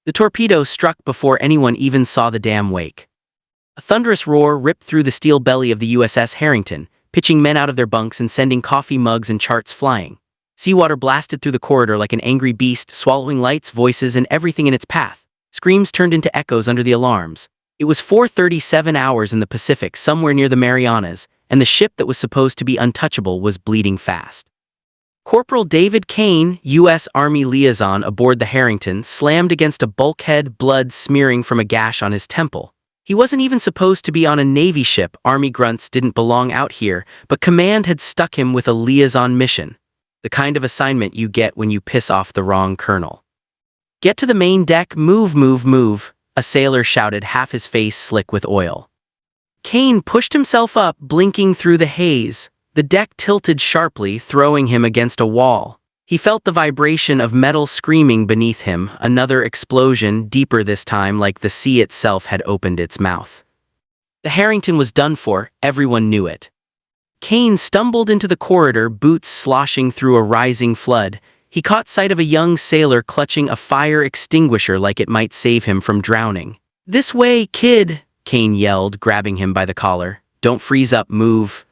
The torpedo struck before anyone even saw the dam wake. A thunderous roar ripped through the steel belly of the USS Harrington, pitching men out of their bunks and sending coffee mugs and charts flying. Seawater blasted through the corridor like an angry beast, swallowing lights, voices, and everything in its path. Screams turned into echoes under the alarms. It was 4:37 hours in the Pacific, somewhere near the Marianas, and the ship that was supposed to be untouchable was bleeding fast. Corporal David Kane, U.S. Army liaison aboard the Harrington, slammed against a bulkhead, blood smearing from a gash on his temple. He wasn't even supposed to be on a Navy ship. Army grunts didn't belong out here, but command had stuck him with a liaison mission. The kind of assignment you get when you piss off the wrong colonel. "Get to the main deck, move, move, move," a sailor shouted, half his face slick with oil. Kane pushed himself up, blinking through the haze. The deck tilted sharply, throwing him against a wall. He felt the vibration of metal screaming beneath him, another explosion, deeper this time, like the sea itself had opened its mouth. The Harrington was done for, everyone knew it. Kane stumbled into the corridor, boots sloshing through a rising flood. He caught sight of a young sailor clutching a fire extinguisher like it might save him from drowning. "This way, kid," Kane yelled, grabbing him by the collar. "Don't freeze up, move."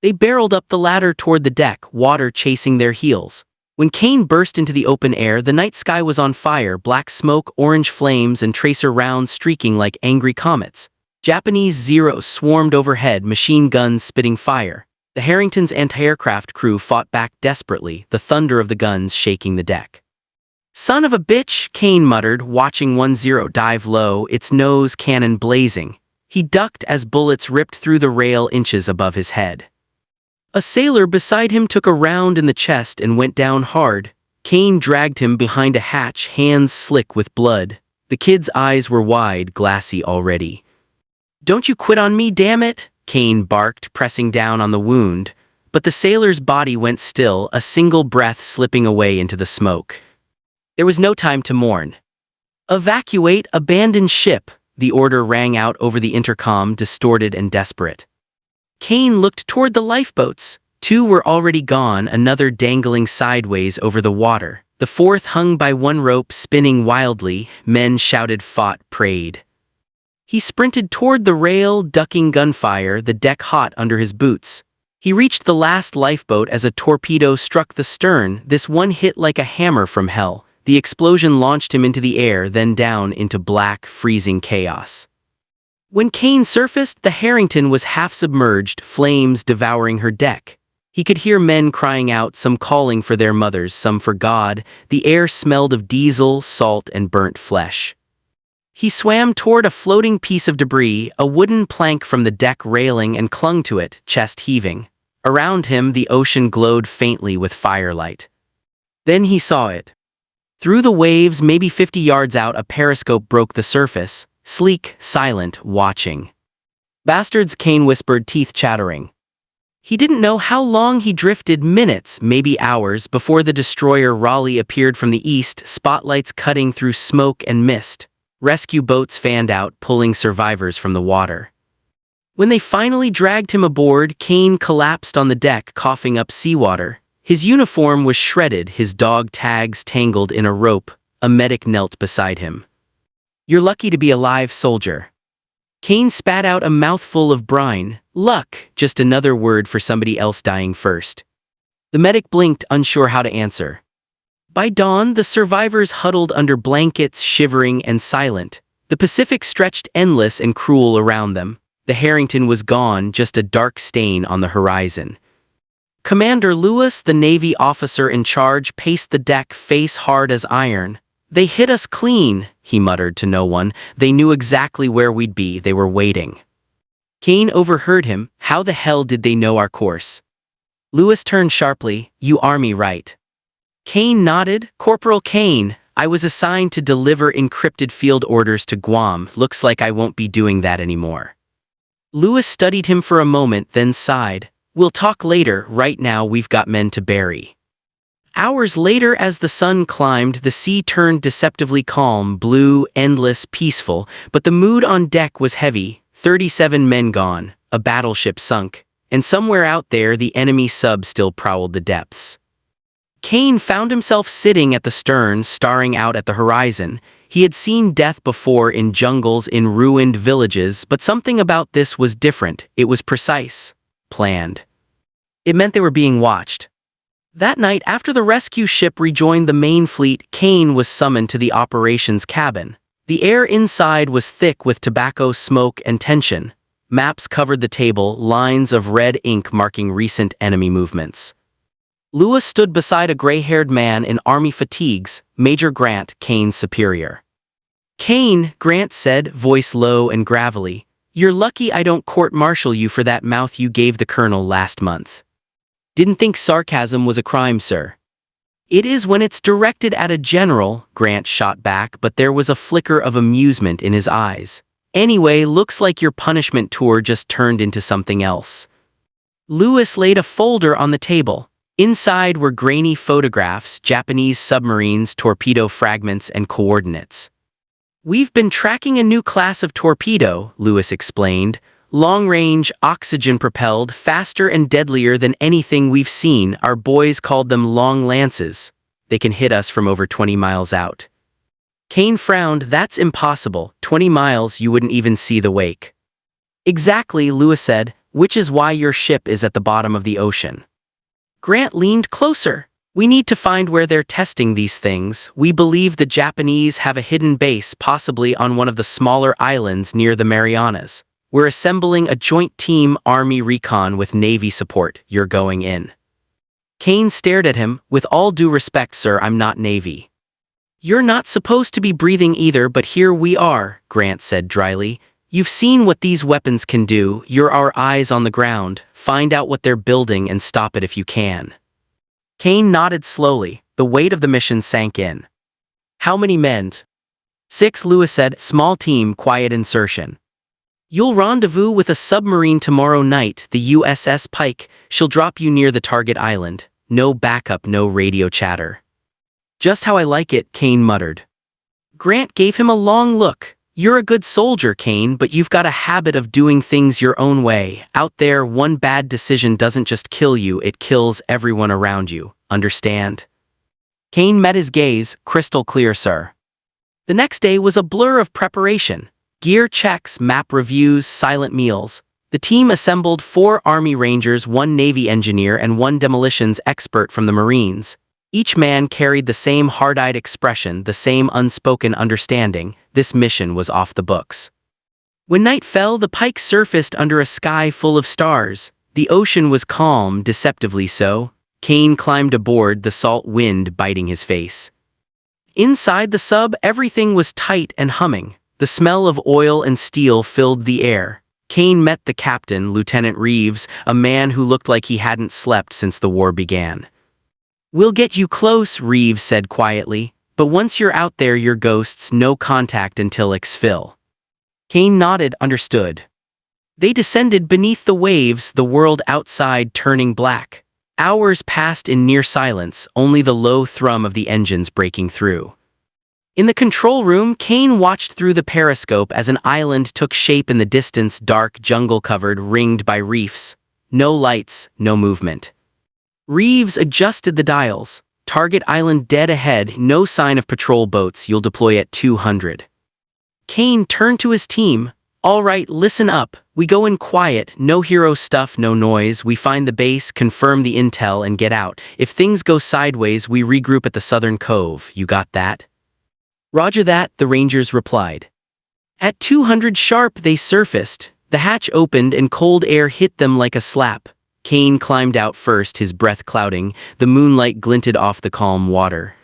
They barreled up the ladder toward the deck, water chasing their heels. When Kane burst into the open air, the night sky was on fire, black smoke, orange flames, and tracer rounds streaking like angry comets. Japanese Zeros swarmed overhead, machine guns spitting fire. The Harrington's anti-aircraft crew fought back desperately, the thunder of the guns shaking the deck. "Son of a bitch," Kane muttered, watching 1-0 dive low, its nose cannon blazing. He ducked as bullets ripped through the rail inches above his head. A sailor beside him took a round in the chest and went down hard. Kane dragged him behind a hatch, hands slick with blood. The kid's eyes were wide, glassy already. "Don't you quit on me, damn it," Kane barked, pressing down on the wound. But the sailor's body went still, a single breath slipping away into the smoke. There was no time to mourn. "Evacuate, abandon ship," the order rang out over the intercom, distorted and desperate. Kane looked toward the lifeboats. 2 were already gone, another dangling sideways over the water. The 4th hung by one rope, spinning wildly. Men shouted, fought, prayed. He sprinted toward the rail, ducking gunfire, the deck hot under his boots. He reached the last lifeboat as a torpedo struck the stern, this one hit like a hammer from hell. The explosion launched him into the air, then down into black, freezing chaos. When Kane surfaced, the Harrington was half submerged, flames devouring her deck. He could hear men crying out, some calling for their mothers, some for God. The air smelled of diesel, salt, and burnt flesh. He swam toward a floating piece of debris, a wooden plank from the deck railing, and clung to it, chest heaving. Around him, the ocean glowed faintly with firelight. Then he saw it. Through the waves, maybe 50 yards out, a periscope broke the surface. Sleek, silent, watching. "Bastards," Kane whispered, teeth chattering. He didn't know how long he drifted, minutes, maybe hours, before the destroyer Raleigh appeared from the east, spotlights cutting through smoke and mist. Rescue boats fanned out, pulling survivors from the water. When they finally dragged him aboard, Kane collapsed on the deck, coughing up seawater. His uniform was shredded, his dog tags tangled in a rope. A medic knelt beside him. "You're lucky to be alive, soldier." Kane spat out a mouthful of brine. Luck, just another word for somebody else dying first. The medic blinked, unsure how to answer. By dawn, the survivors huddled under blankets, shivering and silent. The Pacific stretched endless and cruel around them. The Harrington was gone, just a dark stain on the horizon. Commander Lewis, the Navy officer in charge, paced the deck, face hard as iron. "They hit us clean," he muttered to no one. "They knew exactly where we'd be. They were waiting." Kane overheard him. "How the hell did they know our course?" Lewis turned sharply. "You Army, right?" Kane nodded. "Corporal Kane. I was assigned to deliver encrypted field orders to Guam. Looks like I won't be doing that anymore." Lewis studied him for a moment, then sighed. "We'll talk later. Right now we've got men to bury." Hours later, as the sun climbed, the sea turned deceptively calm, blue, endless, peaceful, but the mood on deck was heavy. 37 men gone, a battleship sunk, and somewhere out there the enemy sub still prowled the depths. Kane found himself sitting at the stern, staring out at the horizon. He had seen death before in jungles, in ruined villages, but something about this was different. It was precise, planned. It meant they were being watched. That night, after the rescue ship rejoined the main fleet, Kane was summoned to the operations cabin. The air inside was thick with tobacco smoke and tension. Maps covered the table, lines of red ink marking recent enemy movements. Lewis stood beside a gray-haired man in army fatigues, Major Grant, Kane's superior. "Kane," Grant said, voice low and gravelly, "you're lucky I don't court-martial you for that mouth you gave the colonel last month." "Didn't think sarcasm was a crime, sir." "It is when it's directed at a general," Grant shot back, but there was a flicker of amusement in his eyes. "Anyway, looks like your punishment tour just turned into something else." Lewis laid a folder on the table. Inside were grainy photographs, Japanese submarines, torpedo fragments, and coordinates. "We've been tracking a new class of torpedo," Lewis explained. "Long-range, oxygen-propelled, faster and deadlier than anything we've seen. Our boys called them long lances. They can hit us from over 20 miles out." Kane frowned. "That's impossible. 20 miles, you wouldn't even see the wake." "Exactly," Lewis said, "which is why your ship is at the bottom of the ocean." Grant leaned closer. "We need to find where they're testing these things. We believe the Japanese have a hidden base, possibly on one of the smaller islands near the Marianas. We're assembling a joint team, Army recon with Navy support. You're going in." Kane stared at him. "With all due respect, sir, I'm not Navy." "You're not supposed to be breathing either, but here we are," Grant said dryly. "You've seen what these weapons can do. You're our eyes on the ground. Find out what they're building and stop it if you can." Kane nodded slowly. The weight of the mission sank in. "How many men?" "6," Lewis said. "Small team, quiet insertion. You'll rendezvous with a submarine tomorrow night, the USS Pike. She'll drop you near the target island. No backup, no radio chatter." "Just how I like it," Kane muttered. Grant gave him a long look. "You're a good soldier, Kane, but you've got a habit of doing things your own way. Out there, one bad decision doesn't just kill you, it kills everyone around you. Understand?" Kane met his gaze. "Crystal clear, sir." The next day was a blur of preparation. Gear checks, map reviews, silent meals. The team assembled 4 Army Rangers, 1 Navy engineer, and 1 demolitions expert from the Marines. Each man carried the same hard-eyed expression, the same unspoken understanding. This mission was off the books. When night fell, the Pike surfaced under a sky full of stars. The ocean was calm, deceptively so. Kane climbed aboard, the salt wind biting his face. Inside the sub, everything was tight and humming. The smell of oil and steel filled the air. Kane met the captain, Lieutenant Reeves, a man who looked like he hadn't slept since the war began. "We'll get you close," Reeves said quietly, "but once you're out there, you're ghosts, no contact until exfil." Kane nodded, understood. They descended beneath the waves, the world outside turning black. Hours passed in near silence, only the low thrum of the engines breaking through. In the control room, Kane watched through the periscope as an island took shape in the distance, dark, jungle-covered, ringed by reefs. No lights, no movement. Reeves adjusted the dials. "Target island dead ahead, no sign of patrol boats, you'll deploy at 200. Kane turned to his team. "All right, listen up. We go in quiet, no hero stuff, no noise. We find the base, confirm the intel, and get out. If things go sideways, we regroup at the southern cove. You got that?" "Roger that," the Rangers replied. At 200 sharp, they surfaced. The hatch opened and cold air hit them like a slap. Kane climbed out first, his breath clouding. The moonlight glinted off the calm water.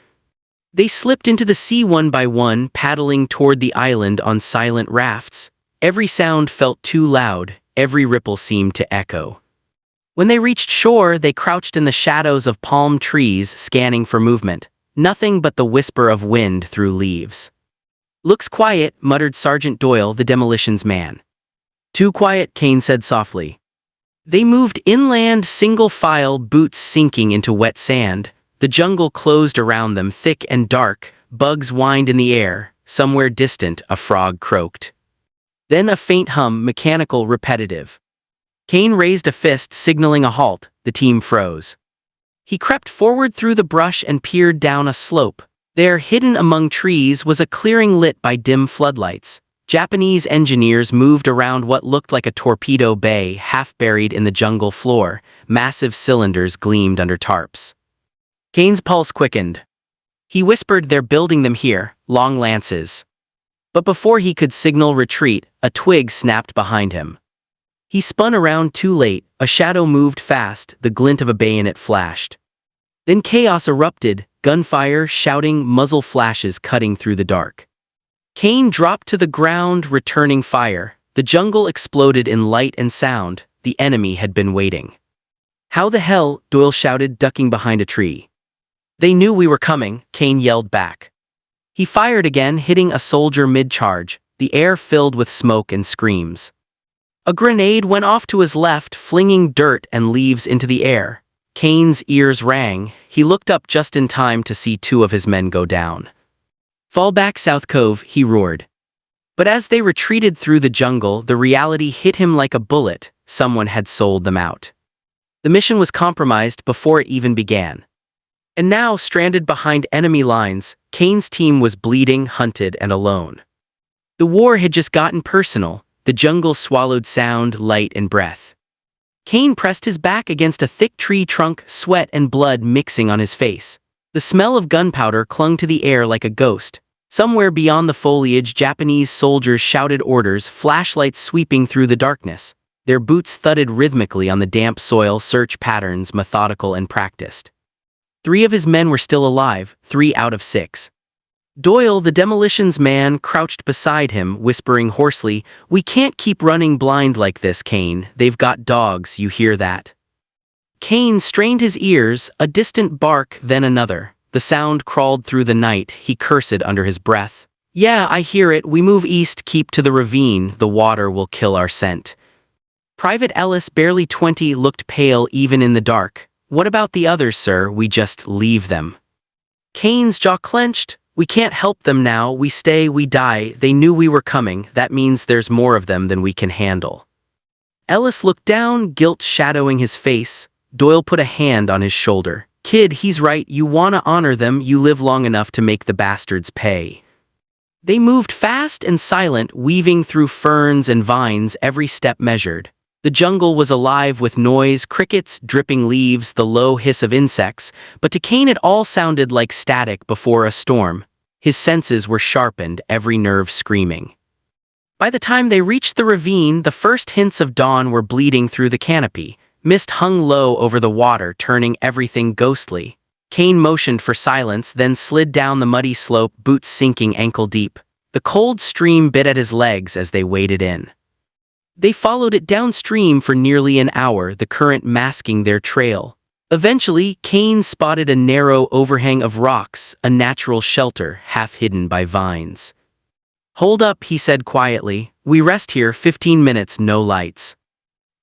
They slipped into the sea one by one, paddling toward the island on silent rafts. Every sound felt too loud, every ripple seemed to echo. When they reached shore, they crouched in the shadows of palm trees, scanning for movement. Nothing but the whisper of wind through leaves. "Looks quiet," muttered Sergeant Doyle, the demolitions man. "Too quiet," Kane said softly. They moved inland, single file, boots sinking into wet sand. The jungle closed around them, thick and dark. Bugs whined in the air. Somewhere distant, a frog croaked. Then a faint hum, mechanical, repetitive. Kane raised a fist, signaling a halt. The team froze. He crept forward through the brush and peered down a slope. There, hidden among trees, was a clearing lit by dim floodlights. Japanese engineers moved around what looked like a torpedo bay, half buried in the jungle floor. Massive cylinders gleamed under tarps. Kane's pulse quickened. He whispered, "They're building them here, long lances." But before he could signal retreat, a twig snapped behind him. He spun around too late. A shadow moved fast, the glint of a bayonet flashed. Then chaos erupted, gunfire, shouting, muzzle flashes cutting through the dark. Kane dropped to the ground, returning fire. The jungle exploded in light and sound. The enemy had been waiting. "How the hell?" Doyle shouted, ducking behind a tree. "They knew we were coming," Kane yelled back. He fired again, hitting a soldier mid-charge, the air filled with smoke and screams. A grenade went off to his left, flinging dirt and leaves into the air. Kane's ears rang. He looked up just in time to see two of his men go down. "Fall back, South Cove," he roared. But as they retreated through the jungle, the reality hit him like a bullet. Someone had sold them out. The mission was compromised before it even began. And now, stranded behind enemy lines, Kane's team was bleeding, hunted, and alone. The war had just gotten personal. The jungle swallowed sound, light, and breath. Kane pressed his back against a thick tree trunk, sweat and blood mixing on his face. The smell of gunpowder clung to the air like a ghost. Somewhere beyond the foliage, Japanese soldiers shouted orders, flashlights sweeping through the darkness. Their boots thudded rhythmically on the damp soil, search patterns methodical and practiced. 3 of his men were still alive, 3 out of 6. Doyle, the demolitions man, crouched beside him, whispering hoarsely, "We can't keep running blind like this, Kane. They've got dogs, you hear that?" Kane strained his ears, a distant bark, then another. The sound crawled through the night. He cursed under his breath. "Yeah, I hear it. We move east, keep to the ravine. The water will kill our scent." Private Ellis, barely 20, looked pale even in the dark. "What about the others, sir? We just leave them." Kane's jaw clenched. "We can't help them now. We stay, we die. They knew we were coming. That means there's more of them than we can handle." Ellis looked down, guilt shadowing his face. Doyle put a hand on his shoulder. "Kid, he's right. You wanna honor them. You live long enough to make the bastards pay." They moved fast and silent, weaving through ferns and vines, every step measured. The jungle was alive with noise, crickets, dripping leaves, the low hiss of insects, but to Kane it all sounded like static before a storm. His senses were sharpened, every nerve screaming. By the time they reached the ravine, the first hints of dawn were bleeding through the canopy. Mist hung low over the water, turning everything ghostly. Kane motioned for silence, then slid down the muddy slope, boots sinking ankle deep. The cold stream bit at his legs as they waded in. They followed it downstream for nearly an hour, the current masking their trail. Eventually, Kane spotted a narrow overhang of rocks, a natural shelter, half hidden by vines. "Hold up," he said quietly. "We rest here, 15 minutes, no lights."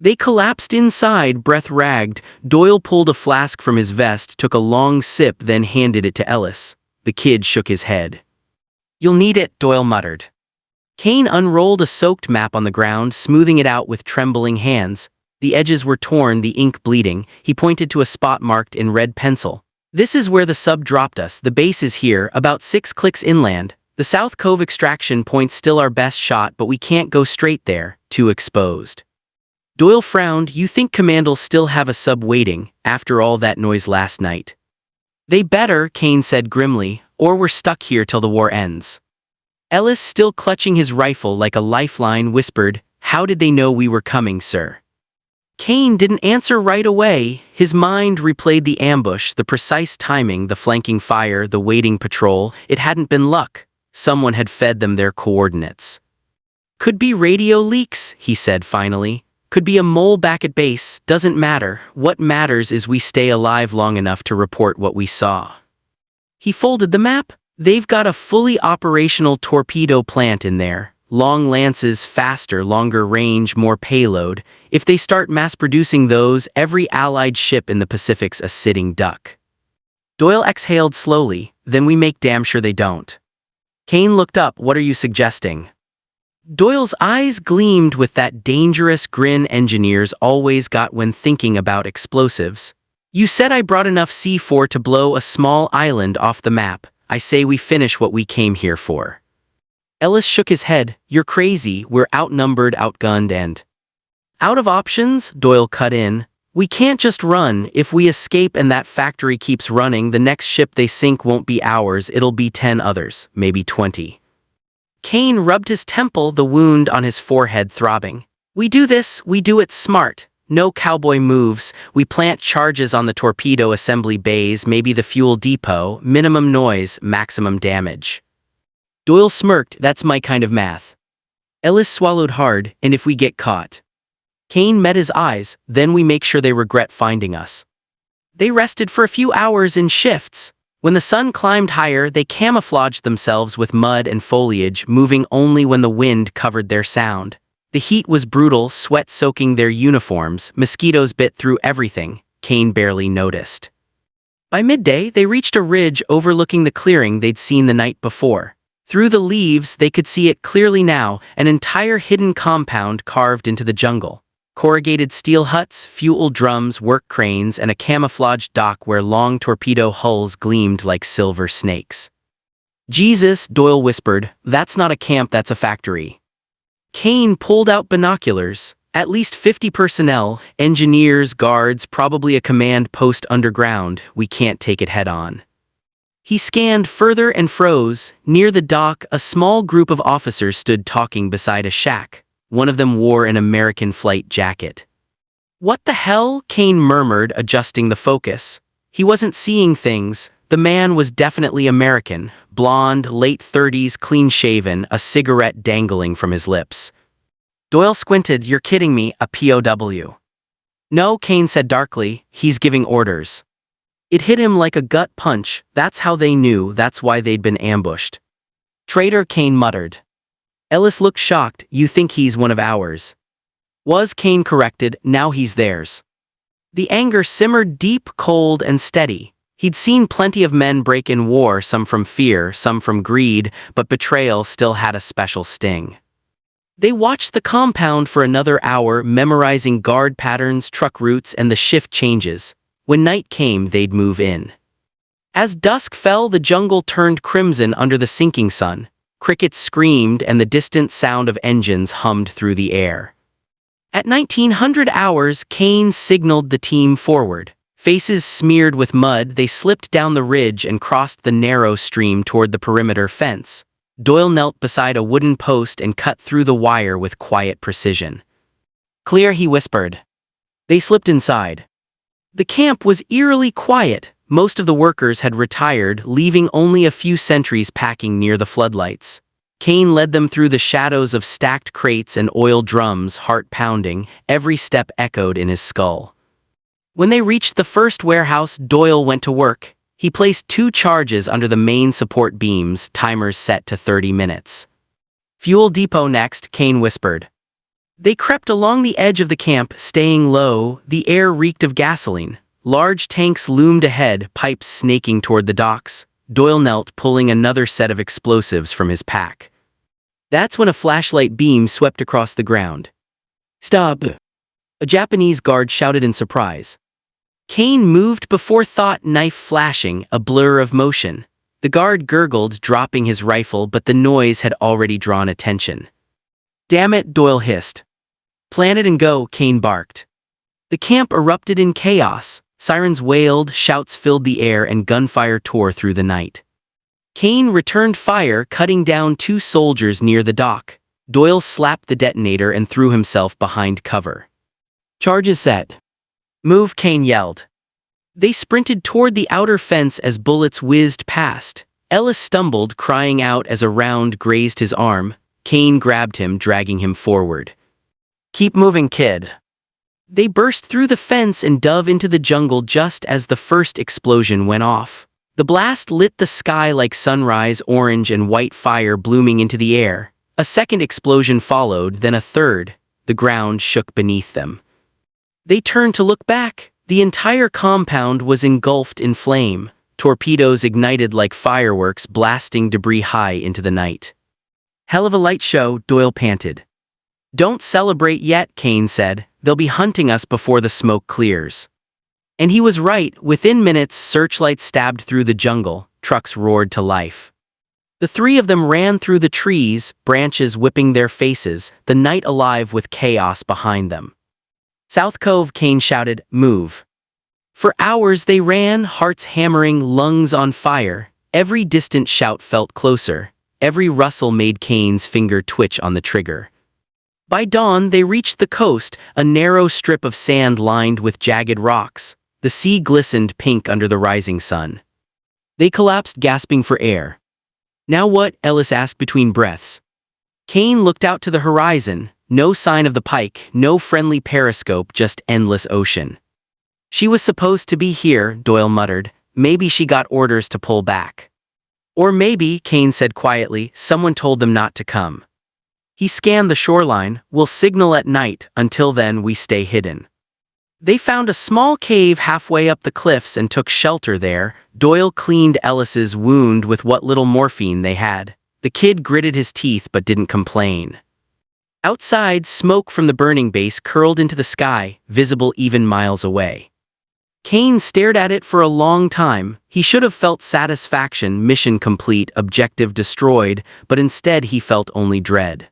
They collapsed inside, breath ragged. Doyle pulled a flask from his vest, took a long sip, then handed it to Ellis. The kid shook his head. "You'll need it," Doyle muttered. Kane unrolled a soaked map on the ground, smoothing it out with trembling hands. The edges were torn, the ink bleeding. He pointed to a spot marked in red pencil. "This is where the sub dropped us. The base is here, about 6 clicks inland. The South Cove extraction point's still our best shot, but we can't go straight there, too exposed." Doyle frowned. "You think Command'll still have a sub waiting, after all that noise last night?" "They better," Kane said grimly, "or we're stuck here till the war ends." Ellis, still clutching his rifle like a lifeline, whispered, "How did they know we were coming, sir?" Kane didn't answer right away. His mind replayed the ambush, the precise timing, the flanking fire, the waiting patrol. It hadn't been luck. Someone had fed them their coordinates. "Could be radio leaks," he said finally. "Could be a mole back at base. Doesn't matter. What matters is we stay alive long enough to report what we saw." He folded the map. "They've got a fully operational torpedo plant in there. Long lances, faster, longer range, more payload. If they start mass-producing those, every Allied ship in the Pacific's a sitting duck." Doyle exhaled slowly. "Then we make damn sure they don't." Kane looked up. "What are you suggesting?" Doyle's eyes gleamed with that dangerous grin engineers always got when thinking about explosives. "You said I brought enough C4 to blow a small island off the map. I say we finish what we came here for. Ellis shook his head. You're crazy, we're outnumbered, outgunned, and out of options, Doyle cut in. We can't just run. If we escape and that factory keeps running, the next ship they sink won't be ours, it'll be 10 others, maybe 20. Kane rubbed his temple, the wound on his forehead throbbing. We do this, we do it smart. No cowboy moves, we plant charges on the torpedo assembly bays, maybe the fuel depot, minimum noise, maximum damage. Doyle smirked, that's my kind of math. Ellis swallowed hard, and if we get caught? Kane met his eyes, then we make sure they regret finding us. They rested for a few hours in shifts. When the sun climbed higher, they camouflaged themselves with mud and foliage, moving only when the wind covered their sound. The heat was brutal, sweat soaking their uniforms, mosquitoes bit through everything. Kane barely noticed. By midday, they reached a ridge overlooking the clearing they'd seen the night before. Through the leaves, they could see it clearly now, an entire hidden compound carved into the jungle. Corrugated steel huts, fuel drums, work cranes, and a camouflaged dock where long torpedo hulls gleamed like silver snakes. Jesus, Doyle whispered, that's not a camp, that's a factory. Kane pulled out binoculars. At least 50 personnel, engineers, guards, probably a command post underground. We can't take it head on. He scanned further and froze. Near the dock, a small group of officers stood talking beside a shack. One of them wore an American flight jacket. What the hell? Kane murmured, adjusting the focus. He wasn't seeing things. The man was definitely American, blonde, late 30s, clean-shaven, a cigarette dangling from his lips. Doyle squinted. You're kidding me, a POW. No, Kane said darkly, he's giving orders. It hit him like a gut punch. That's how they knew, that's why they'd been ambushed. Traitor, Kane muttered. Ellis looked shocked. You think he's one of ours? Was, Kane corrected, now he's theirs. The anger simmered deep, cold, and steady. He'd seen plenty of men break in war, some from fear, some from greed, but betrayal still had a special sting. They watched the compound for another hour, memorizing guard patterns, truck routes, and the shift changes. When night came, they'd move in. As dusk fell, the jungle turned crimson under the sinking sun. Crickets screamed, and the distant sound of engines hummed through the air. At 1900 hours, Kane signaled the team forward. Faces smeared with mud, they slipped down the ridge and crossed the narrow stream toward the perimeter fence. Doyle knelt beside a wooden post and cut through the wire with quiet precision. Clear, he whispered. They slipped inside. The camp was eerily quiet. Most of the workers had retired, leaving only a few sentries packing near the floodlights. Kane led them through the shadows of stacked crates and oil drums, heart pounding. Every step echoed in his skull. When they reached the first warehouse, Doyle went to work. He placed 2 charges under the main support beams, timers set to 30 minutes. Fuel depot next, Kane whispered. They crept along the edge of the camp, staying low. The air reeked of gasoline. Large tanks loomed ahead, pipes snaking toward the docks. Doyle knelt, pulling another set of explosives from his pack. That's when a flashlight beam swept across the ground. Stop! A Japanese guard shouted in surprise. Kane moved before thought, knife flashing, a blur of motion. The guard gurgled, dropping his rifle, but the noise had already drawn attention. Damn it, Doyle hissed. Plan it and go, Kane barked. The camp erupted in chaos. Sirens wailed, shouts filled the air, and gunfire tore through the night. Kane returned fire, cutting down 2 soldiers near the dock. Doyle slapped the detonator and threw himself behind cover. Charges set. Move, Kane yelled. They sprinted toward the outer fence as bullets whizzed past. Ellis stumbled, crying out as a round grazed his arm. Kane grabbed him, dragging him forward. Keep moving, kid. They burst through the fence and dove into the jungle just as the first explosion went off. The blast lit the sky like sunrise, orange and white fire blooming into the air. A second explosion followed, then a third. The ground shook beneath them. They turned to look back. The entire compound was engulfed in flame. Torpedoes ignited like fireworks, blasting debris high into the night. Hell of a light show, Doyle panted. Don't celebrate yet, Kane said. They'll be hunting us before the smoke clears. And he was right. Within minutes, searchlights stabbed through the jungle. trucks roared to life. The three of them ran through the trees, branches whipping their faces, the night alive with chaos behind them. South Cove, Kane shouted, "Move." For hours they ran, hearts hammering, lungs on fire. Every distant shout felt closer. Every rustle made Kane's finger twitch on the trigger. By dawn they reached the coast, a narrow strip of sand lined with jagged rocks. The sea glistened pink under the rising sun. They collapsed, gasping for air. "Now what?" Ellis asked between breaths. Kane looked out to the horizon. No sign of the Pike, no friendly periscope, just endless ocean. "She was supposed to be here," Doyle muttered. "Maybe she got orders to pull back." "Or maybe," Kane said quietly, "someone told them not to come." He scanned the shoreline. "We'll signal at night. Until then, we stay hidden." They found a small cave halfway up the cliffs and took shelter there. Doyle cleaned Ellis's wound with what little morphine they had. The kid gritted his teeth but didn't complain. Outside, smoke from the burning base curled into the sky, visible even miles away. Kane stared at it for a long time. He should have felt satisfaction, mission complete, objective destroyed, but instead he felt only dread.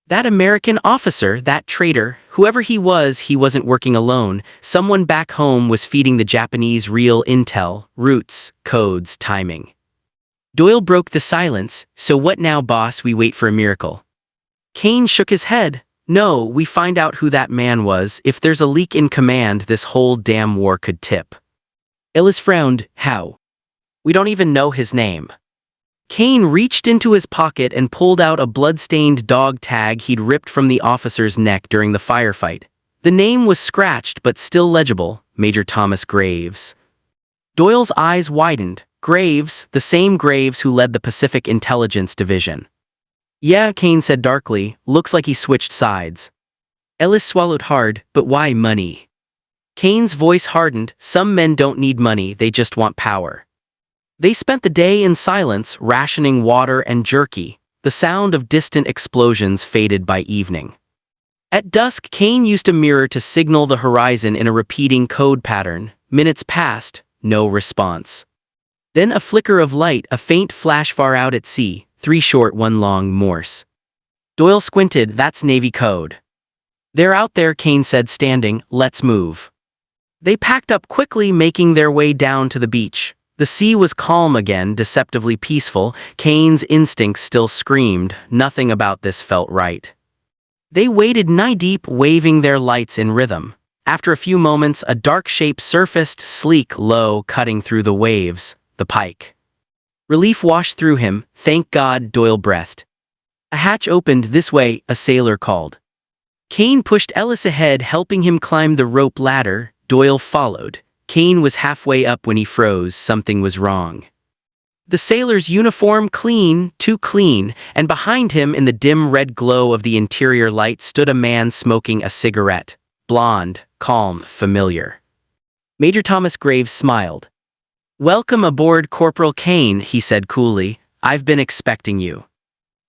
That American officer, that traitor, whoever he wasn't working alone. Someone back home was feeding the Japanese real intel, routes, codes, timing. Doyle broke the silence. "So what now, boss? We wait for a miracle?" Kane shook his head. "No, we find out who that man was. If there's a leak in command, this whole damn war could tip." Ellis frowned. "How?" "We don't even know his name." Kane reached into his pocket and pulled out a blood-stained dog tag he'd ripped from the officer's neck during the firefight. The name was scratched but still legible, Major Thomas Graves. Doyle's eyes widened. Graves, the same Graves who led the Pacific Intelligence Division. "Yeah," Kane said darkly, "looks like he switched sides." Ellis swallowed hard. "But why money?" Kane's voice hardened. "Some men don't need money, they just want power." They spent the day in silence, rationing water and jerky. The sound of distant explosions faded by evening. At dusk, Kane used a mirror to signal the horizon in a repeating code pattern. Minutes passed, no response. Then a flicker of light, a faint flash far out at sea, 3 short, 1 long, Morse. Doyle squinted. "That's Navy code." "They're out there," Kane said, standing. "Let's move." They packed up quickly, making their way down to the beach. The sea was calm again, deceptively peaceful. Kane's instincts still screamed. Nothing about this felt right. They waded knee-deep, waving their lights in rhythm. After a few moments, a dark shape surfaced, sleek, low, cutting through the waves. The Pike. Relief washed through him. "Thank God," Doyle breathed. A hatch opened. "This way," a sailor called. Kane pushed Ellis ahead, helping him climb the rope ladder. Doyle followed. Kane was halfway up when he froze. Something was wrong. The sailor's uniform clean, too clean, and behind him in the dim red glow of the interior light stood a man smoking a cigarette. Blonde, calm, familiar. Major Thomas Graves smiled. "Welcome aboard, Corporal Kane," he said coolly. "I've been expecting you."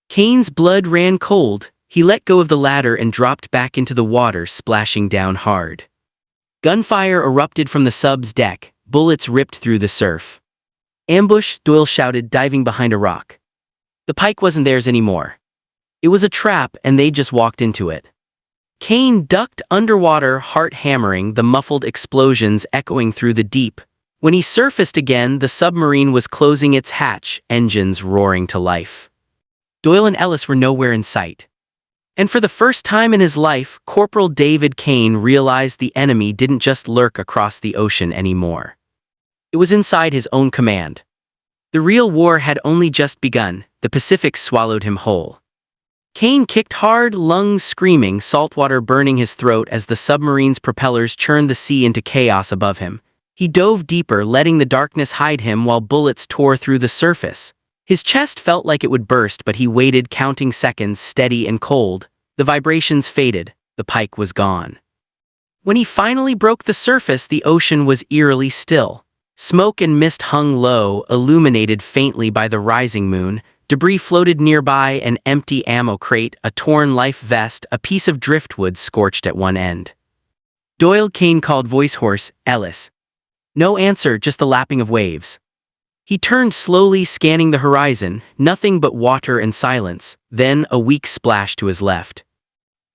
Kane's blood ran cold. He let go of the ladder and dropped back into the water, splashing down hard. Gunfire erupted from the sub's deck. Bullets ripped through the surf. "Ambush," Doyle shouted, diving behind a rock. The Pike wasn't theirs anymore. It was a trap, and they just walked into it. Kane ducked underwater, heart hammering, the muffled explosions echoing through the deep. When he surfaced again, the submarine was closing its hatch, engines roaring to life. Doyle and Ellis were nowhere in sight. And for the first time in his life, Corporal David Kane realized the enemy didn't just lurk across the ocean anymore. It was inside his own command. The real war had only just begun. The Pacific swallowed him whole. Kane kicked hard, lungs screaming, saltwater burning his throat as the submarine's propellers churned the sea into chaos above him. He dove deeper, letting the darkness hide him while bullets tore through the surface. His chest felt like it would burst, but he waited, counting seconds, steady and cold. The vibrations faded. The Pike was gone. When he finally broke the surface, the ocean was eerily still. Smoke and mist hung low, illuminated faintly by the rising moon. Debris floated nearby, an empty ammo crate, a torn life vest, a piece of driftwood scorched at one end. "Doyle," Kane called, voice hoarse. "Ellis." No answer, just the lapping of waves. He turned slowly, scanning the horizon, nothing but water and silence, then a weak splash to his left.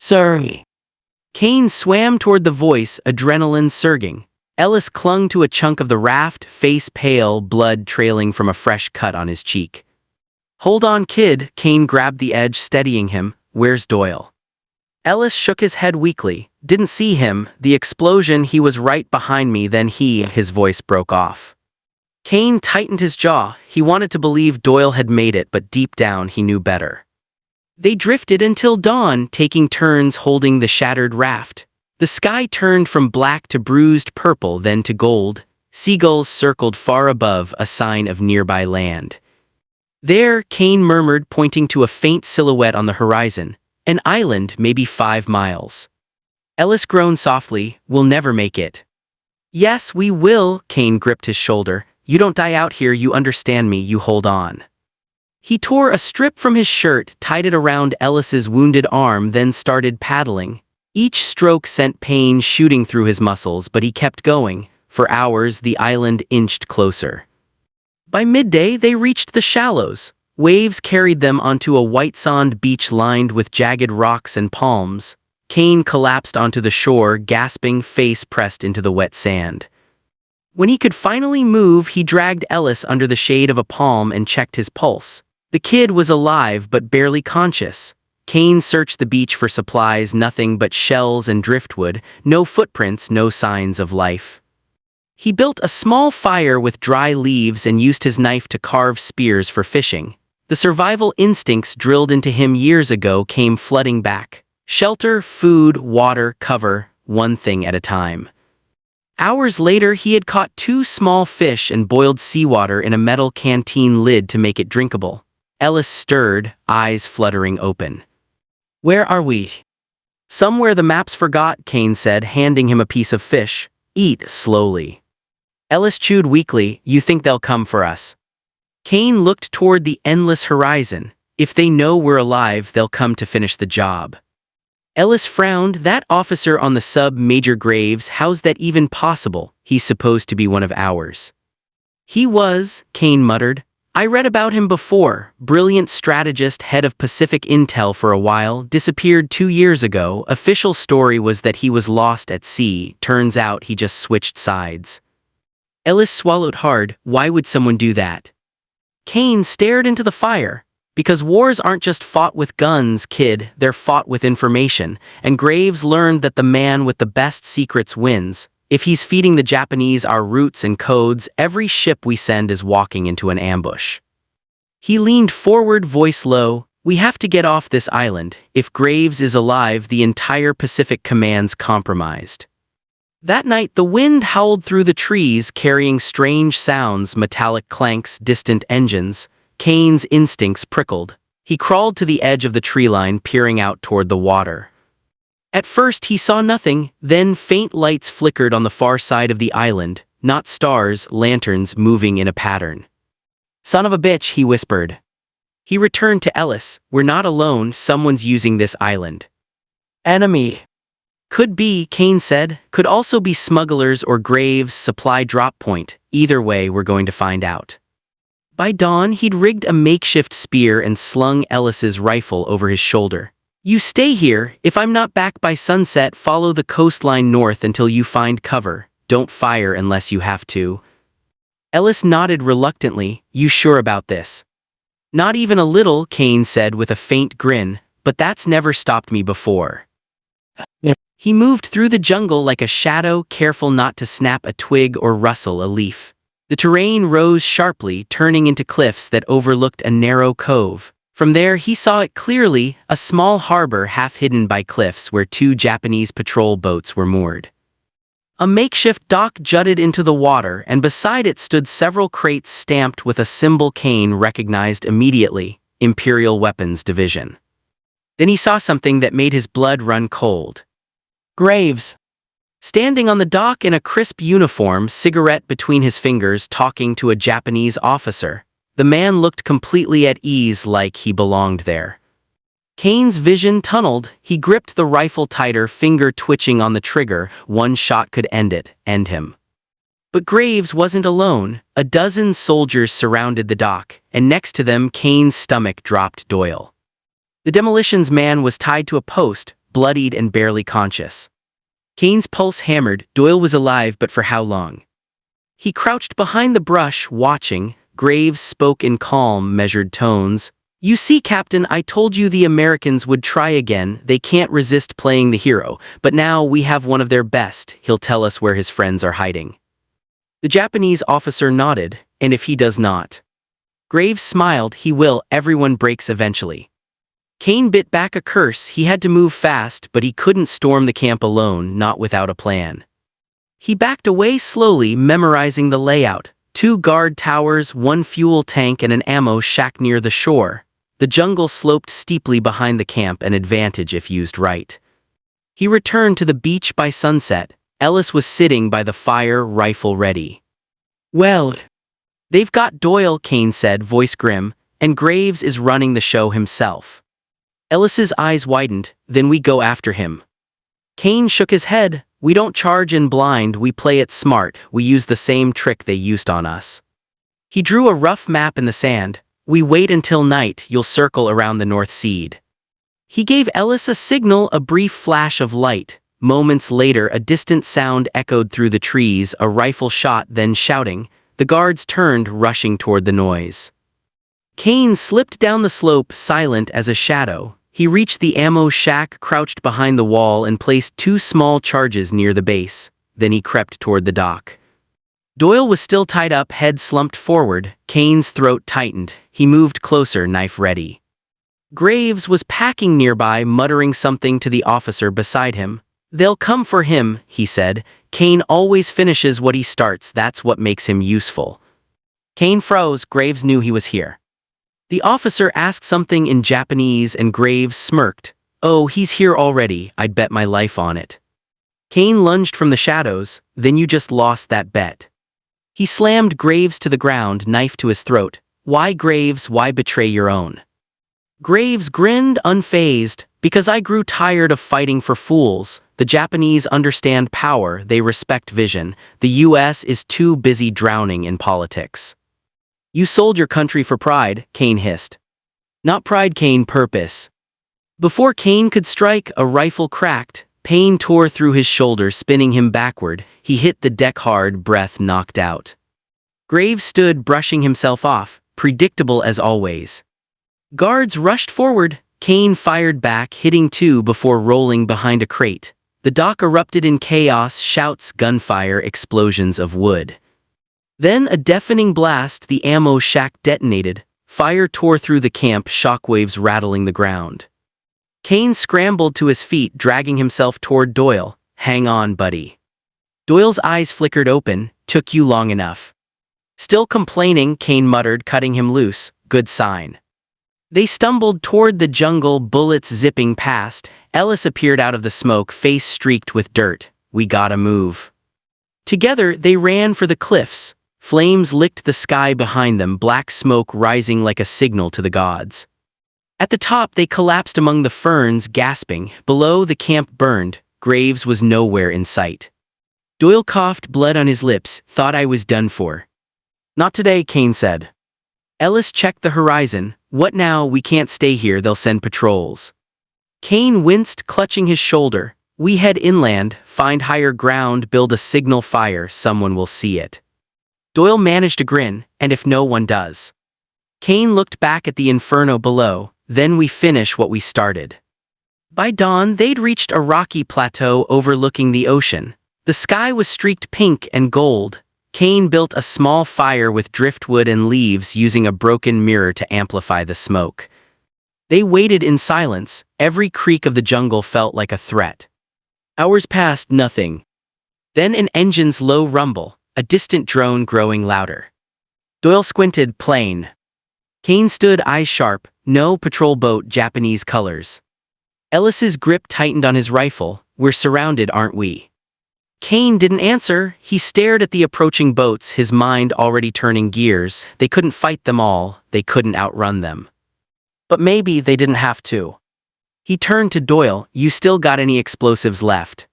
"Sir!" Kane swam toward the voice, adrenaline surging. Ellis clung to a chunk of the raft, face pale, blood trailing from a fresh cut on his cheek. "Hold on, kid." Kane grabbed the edge, steadying him. "Where's Doyle?" Ellis shook his head weakly. "Didn't see him. The explosion, he was right behind me, then his voice broke off. Kane tightened his jaw. He wanted to believe Doyle had made it, but deep down he knew better. They drifted until dawn, taking turns holding the shattered raft. The sky turned from black to bruised purple, then to gold. Seagulls circled far above, a sign of nearby land. "There," Kane murmured, pointing to a faint silhouette on the horizon. "An island, maybe 5 miles." Ellis groaned softly. "We'll never make it." "Yes, we will." Kane gripped his shoulder. "You don't die out here, you understand me, you hold on." He tore a strip from his shirt, tied it around Ellis's wounded arm, then started paddling. Each stroke sent pain shooting through his muscles, but he kept going. For hours, the island inched closer. By midday, they reached the shallows. Waves carried them onto a white sand beach lined with jagged rocks and palms. Kane collapsed onto the shore, gasping, face pressed into the wet sand. When he could finally move, he dragged Ellis under the shade of a palm and checked his pulse. The kid was alive but barely conscious. Kane searched the beach for supplies, nothing but shells and driftwood, no footprints, no signs of life. He built a small fire with dry leaves and used his knife to carve spears for fishing. The survival instincts drilled into him years ago came flooding back. Shelter, food, water, cover, one thing at a time. Hours later, he had caught 2 small fish and boiled seawater in a metal canteen lid to make it drinkable. Ellis stirred, eyes fluttering open. "Where are we?" "Somewhere the maps forgot," Kane said, handing him a piece of fish. "Eat slowly." Ellis chewed weakly. "You think they'll come for us?" Kane looked toward the endless horizon. "If they know we're alive, they'll come to finish the job." Ellis frowned. "That officer on the sub, Major Graves, how's that even possible? He's supposed to be one of ours." "He was," Kane muttered. "I read about him before. Brilliant strategist, head of Pacific Intel for a while, disappeared 2 years ago. Official story was that he was lost at sea. Turns out he just switched sides." Ellis swallowed hard. Why would someone do that? Kane stared into the fire. "Because wars aren't just fought with guns, kid, they're fought with information, and Graves learned that the man with the best secrets wins. If he's feeding the Japanese our routes and codes, every ship we send is walking into an ambush." He leaned forward, voice low. "We have to get off this island. If Graves is alive, the entire Pacific Command's compromised." That night, the wind howled through the trees, carrying strange sounds, metallic clanks, distant engines. Kane's instincts prickled. He crawled to the edge of the tree line, peering out toward the water. At first, he saw nothing, then faint lights flickered on the far side of the island, not stars, lanterns moving in a pattern. "Son of a bitch," he whispered. He returned to Ellis. "We're not alone, someone's using this island." "Enemy." "Could be," Kane said. "Could also be smugglers or Graves' supply drop point. Either way, we're going to find out." By dawn, he'd rigged a makeshift spear and slung Ellis's rifle over his shoulder. "You stay here. If I'm not back by sunset, follow the coastline north until you find cover. Don't fire unless you have to." Ellis nodded reluctantly. "You sure about this?" "Not even a little," Kane said with a faint grin, "but that's never stopped me before." He moved through the jungle like a shadow, careful not to snap a twig or rustle a leaf. The terrain rose sharply, turning into cliffs that overlooked a narrow cove. From there, he saw it clearly, a small harbor half hidden by cliffs where 2 Japanese patrol boats were moored. A makeshift dock jutted into the water, and beside it stood several crates stamped with a symbol Kane recognized immediately: Imperial Weapons Division. Then he saw something that made his blood run cold. Graves. Standing on the dock in a crisp uniform, cigarette between his fingers, talking to a Japanese officer. The man looked completely at ease, like he belonged there. Kane's vision tunneled. He gripped the rifle tighter, finger twitching on the trigger. One shot could end him. But Graves wasn't alone. A dozen soldiers surrounded the dock, and next to them Kane's stomach dropped Doyle. The demolitions man was tied to a post, bloodied and barely conscious. Kane's pulse hammered. Doyle was alive, but for how long? He crouched behind the brush, watching. Graves spoke in calm, measured tones. "You see, Captain, I told you the Americans would try again. They can't resist playing the hero, but now we have one of their best. He'll tell us where his friends are hiding." The Japanese officer nodded, "And if he does not?" Graves smiled. "He will. Everyone breaks eventually." Kane bit back a curse. He had to move fast, but he couldn't storm the camp alone, not without a plan. He backed away slowly, memorizing the layout. 2 guard towers, 1 fuel tank, and an ammo shack near the shore. The jungle sloped steeply behind the camp, an advantage if used right. He returned to the beach by sunset. Ellis was sitting by the fire, rifle ready. "Well, they've got Doyle," Kane said, voice grim, "and Graves is running the show himself." Ellis's eyes widened. "Then we go after him." Kane shook his head. "We don't charge in blind, we play it smart. We use the same trick they used on us." He drew a rough map in the sand. "We wait until night, you'll circle around the North Seed." He gave Ellis a signal, a brief flash of light. Moments later, a distant sound echoed through the trees, a rifle shot, then shouting. The guards turned, rushing toward the noise. Kane slipped down the slope, silent as a shadow. He reached the ammo shack, crouched behind the wall, and placed 2 small charges near the base. Then he crept toward the dock. Doyle was still tied up, head slumped forward. Kane's throat tightened. He moved closer, knife ready. Graves was packing nearby, muttering something to the officer beside him. "They'll come for him," he said. "Kane always finishes what he starts, that's what makes him useful." Kane froze. Graves knew he was here. The officer asked something in Japanese and Graves smirked. "Oh, he's here already, I'd bet my life on it." Kane lunged from the shadows. "Then you just lost that bet." He slammed Graves to the ground, knife to his throat. "Why, Graves, why betray your own?" Graves grinned, unfazed. "Because I grew tired of fighting for fools. The Japanese understand power, they respect vision. The US is too busy drowning in politics." "You sold your country for pride," Kane hissed. "Not pride, Kane, purpose." Before Kane could strike, a rifle cracked. Pain tore through his shoulder, spinning him backward. He hit the deck hard, breath knocked out. Graves stood, brushing himself off, predictable as always. Guards rushed forward. Kane fired back, hitting 2 before rolling behind a crate. The dock erupted in chaos, shouts, gunfire, explosions of wood. Then a deafening blast, the ammo shack detonated. Fire tore through the camp, shockwaves rattling the ground. Kane scrambled to his feet, dragging himself toward Doyle. "Hang on, buddy." Doyle's eyes flickered open. "Took you long enough." "Still complaining," Kane muttered, cutting him loose. "Good sign." They stumbled toward the jungle, bullets zipping past. Ellis appeared out of the smoke, face streaked with dirt. "We gotta move." Together, they ran for the cliffs. Flames licked the sky behind them, black smoke rising like a signal to the gods. At the top, they collapsed among the ferns, gasping. Below, the camp burned. Graves was nowhere in sight. Doyle coughed, blood on his lips. "Thought I was done for." "Not today," Kane said. Ellis checked the horizon. "What now? We can't stay here, they'll send patrols." Kane winced, clutching his shoulder. "We head inland, find higher ground, build a signal fire, someone will see it." Doyle managed a grin. "And if no one does?" Kane looked back at the inferno below. "Then we finish what we started." By dawn, they'd reached a rocky plateau overlooking the ocean. The sky was streaked pink and gold. Kane built a small fire with driftwood and leaves, using a broken mirror to amplify the smoke. They waited in silence. Every creak of the jungle felt like a threat. Hours passed, nothing. Then an engine's low rumble, a distant drone growing louder. Doyle squinted. "Plane." Kane stood, eyes sharp. "No, patrol boat, Japanese colors." Ellis's grip tightened on his rifle. "We're surrounded, aren't we?" Kane didn't answer. He stared at the approaching boats, his mind already turning gears. They couldn't fight them all. They couldn't outrun them. But maybe they didn't have to. He turned to Doyle. "You still got any explosives left?"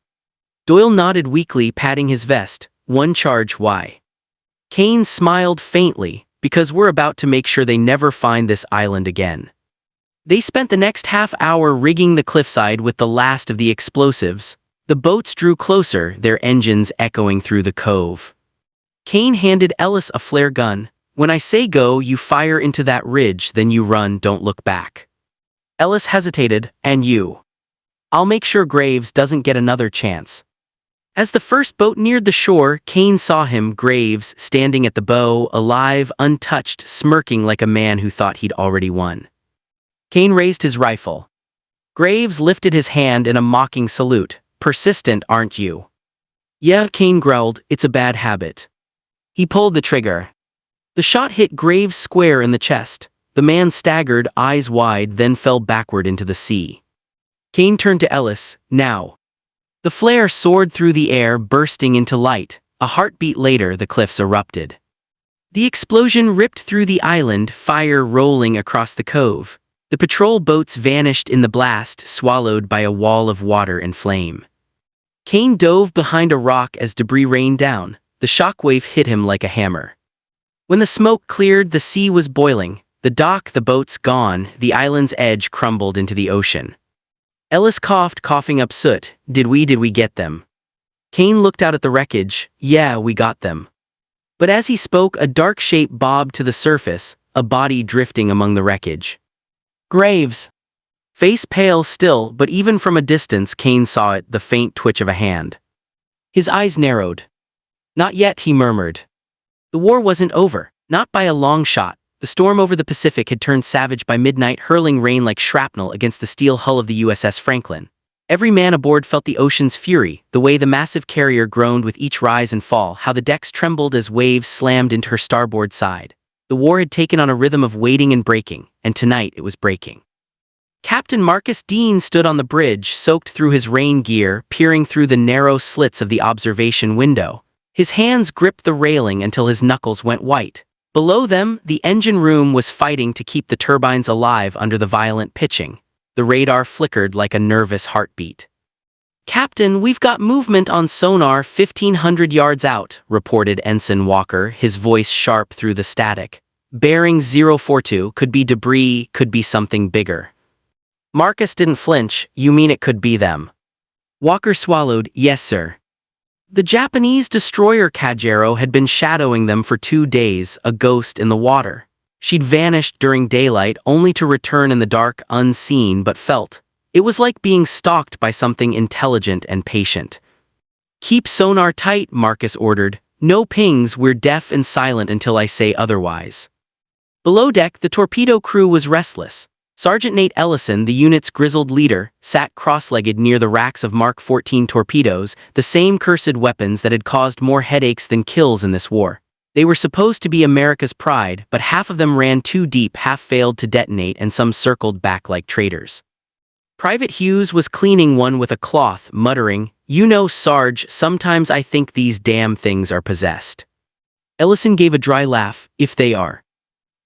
Doyle nodded weakly, patting his vest. one charge why? Kane smiled faintly, because we're about to make sure they never find this island again. They spent the next half hour rigging the cliffside with the last of the explosives. The boats drew closer, their engines echoing through the cove. Kane handed Ellis a flare gun. When I say go, you fire into that ridge, then you run, don't look back. Ellis hesitated, and you? I'll make sure Graves doesn't get another chance. As the first boat neared the shore, Kane saw him, Graves, standing at the bow, alive, untouched, smirking like a man who thought he'd already won. Kane raised his rifle. Graves lifted his hand in a mocking salute. Persistent, aren't you? Yeah, Kane growled, it's a bad habit. He pulled the trigger. The shot hit Graves square in the chest. The man staggered, eyes wide, then fell backward into the sea. Kane turned to Ellis, now. The flare soared through the air, bursting into light. A heartbeat later, the cliffs erupted. The explosion ripped through the island, fire rolling across the cove. The patrol boats vanished in the blast, swallowed by a wall of water and flame. Kane dove behind a rock as debris rained down. The shockwave hit him like a hammer. When the smoke cleared, the sea was boiling. The dock, the boats gone, the island's edge crumbled into the ocean. Ellis coughed, coughing up soot. Did we get them? Kane looked out at the wreckage. Yeah, we got them. But as he spoke, a dark shape bobbed to the surface, a body drifting among the wreckage. Graves. Face pale still, but even from a distance Kane saw it, the faint twitch of a hand. His eyes narrowed. Not yet, he murmured. The war wasn't over, not by a long shot. The storm over the Pacific had turned savage by midnight, hurling rain like shrapnel against the steel hull of the USS Franklin. Every man aboard felt the ocean's fury, the way the massive carrier groaned with each rise and fall, how the decks trembled as waves slammed into her starboard side. The war had taken on a rhythm of waiting and breaking, and tonight it was breaking. Captain Marcus Dean stood on the bridge, soaked through his rain gear, peering through the narrow slits of the observation window. His hands gripped the railing until his knuckles went white. Below them, the engine room was fighting to keep the turbines alive under the violent pitching. The radar flickered like a nervous heartbeat. Captain, we've got movement on sonar 1,500 yards out, reported Ensign Walker, his voice sharp through the static. Bearing 042, could be debris, could be something bigger. Marcus didn't flinch. You mean it could be them? Walker swallowed. Yes, sir. The Japanese destroyer Kajero had been shadowing them for 2 days, a ghost in the water. She'd vanished during daylight, only to return in the dark, unseen but felt. It was like being stalked by something intelligent and patient. Keep sonar tight, Marcus ordered. No pings, we're deaf and silent until I say otherwise. Below deck, the torpedo crew was restless. Sergeant Nate Ellison, the unit's grizzled leader, sat cross-legged near the racks of Mark 14 torpedoes, the same cursed weapons that had caused more headaches than kills in this war. They were supposed to be America's pride, but half of them ran too deep, half failed to detonate, and some circled back like traitors. Private Hughes was cleaning one with a cloth, muttering, "You know, Sarge, sometimes I think these damn things are possessed." Ellison gave a dry laugh. If they are.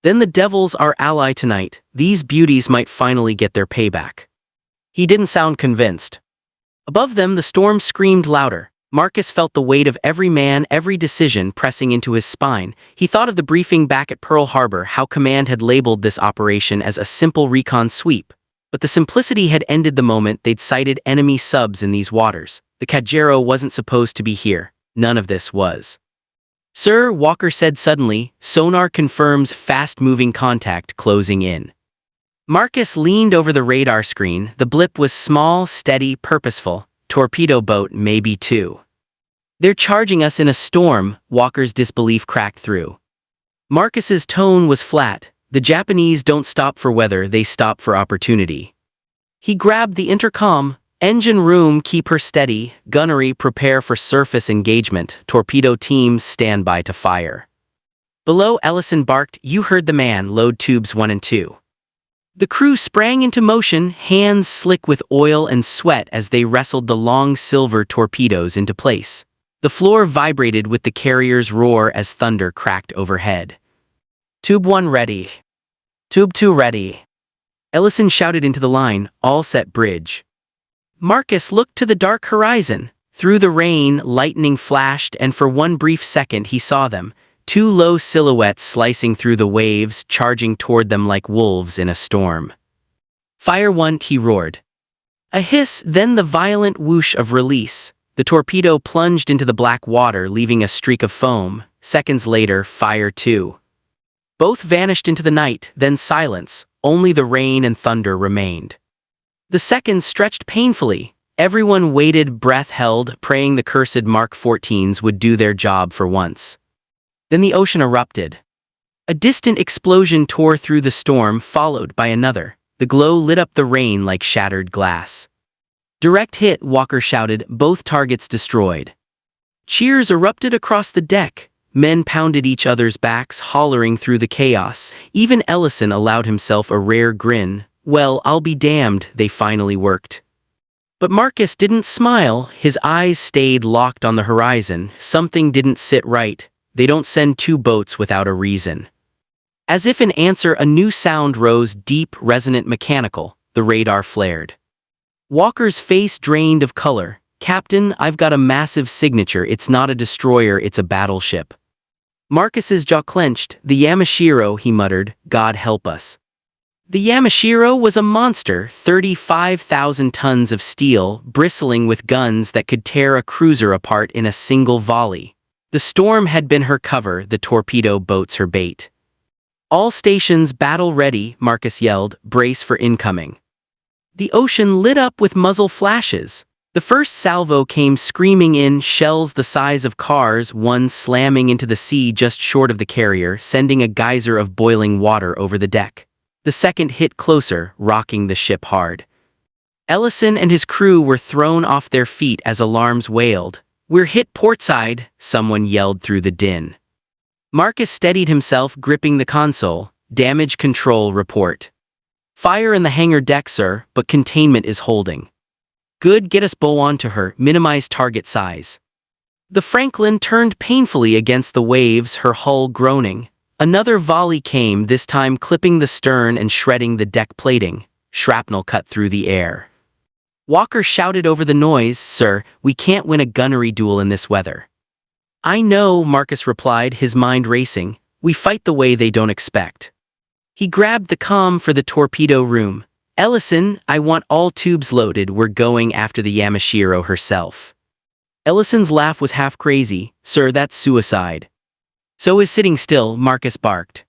Then the devil's our ally tonight. These beauties might finally get their payback. He didn't sound convinced. Above them, the storm screamed louder. Marcus felt the weight of every man, every decision pressing into his spine. He thought of the briefing back at Pearl Harbor, how command had labeled this operation as a simple recon sweep. But the simplicity had ended the moment they'd sighted enemy subs in these waters. The Kajero wasn't supposed to be here. None of this was. Sir, Walker said suddenly, sonar confirms fast-moving contact closing in. Marcus leaned over the radar screen. The blip was small, steady, purposeful. Torpedo boat, maybe two. They're charging us in a storm, Walker's disbelief cracked through. Marcus's tone was flat. The Japanese don't stop for weather, they stop for opportunity. He grabbed the intercom. Engine room, keep her steady. Gunnery, prepare for surface engagement. Torpedo teams, stand by to fire. Below, Ellison barked, you heard the man, load tubes 1 and 2. The crew sprang into motion, hands slick with oil and sweat as they wrestled the long silver torpedoes into place. The floor vibrated with the carrier's roar as thunder cracked overhead. Tube 1 ready. Tube 2 ready. Ellison shouted into the line, all set bridge. Marcus looked to the dark horizon. Through the rain, lightning flashed, and for one brief second he saw them, two low silhouettes slicing through the waves, charging toward them like wolves in a storm. "Fire one," he roared. A hiss, then the violent whoosh of release. The torpedo plunged into the black water, leaving a streak of foam. Seconds later, fire two. Both vanished into the night, then silence. Only the rain and thunder remained. The seconds stretched painfully. Everyone waited, breath held, praying the cursed Mark 14s would do their job for once. Then the ocean erupted. A distant explosion tore through the storm, followed by another. The glow lit up the rain like shattered glass. "Direct hit," Walker shouted, both targets destroyed. Cheers erupted across the deck. Men pounded each other's backs, hollering through the chaos. Even Ellison allowed himself a rare grin. Well, I'll be damned, they finally worked. But Marcus didn't smile. His eyes stayed locked on the horizon. Something didn't sit right. They don't send two boats without a reason. As if in answer, a new sound rose, deep, resonant, mechanical. The radar flared. Walker's face drained of color. "Captain, I've got a massive signature. It's not a destroyer, it's a battleship." Marcus's jaw clenched. "The Yamashiro," he muttered. "God help us." The Yamashiro was a monster, 35,000 tons of steel, bristling with guns that could tear a cruiser apart in a single volley. The storm had been her cover, the torpedo boats her bait. "All stations battle ready," Marcus yelled. "Brace for incoming." The ocean lit up with muzzle flashes. The first salvo came screaming in, shells the size of cars, one slamming into the sea just short of the carrier, sending a geyser of boiling water over the deck. The second hit closer, rocking the ship hard. Ellison and his crew were thrown off their feet as alarms wailed. "We're hit portside," someone yelled through the din. Marcus steadied himself, gripping the console. "Damage control report." "Fire in the hangar deck, sir, but containment is holding." "Good, get us bow onto her, minimize target size." The Franklin turned painfully against the waves, her hull groaning. Another volley came, this time clipping the stern and shredding the deck plating. Shrapnel cut through the air. Walker shouted over the noise, "Sir, we can't win a gunnery duel in this weather." "I know," Marcus replied, his mind racing. "We fight the way they don't expect." He grabbed the comm for the torpedo room. "Ellison, I want all tubes loaded. We're going after the Yamashiro herself." Ellison's laugh was half crazy. "Sir, that's suicide." "So is sitting still," Marcus barked.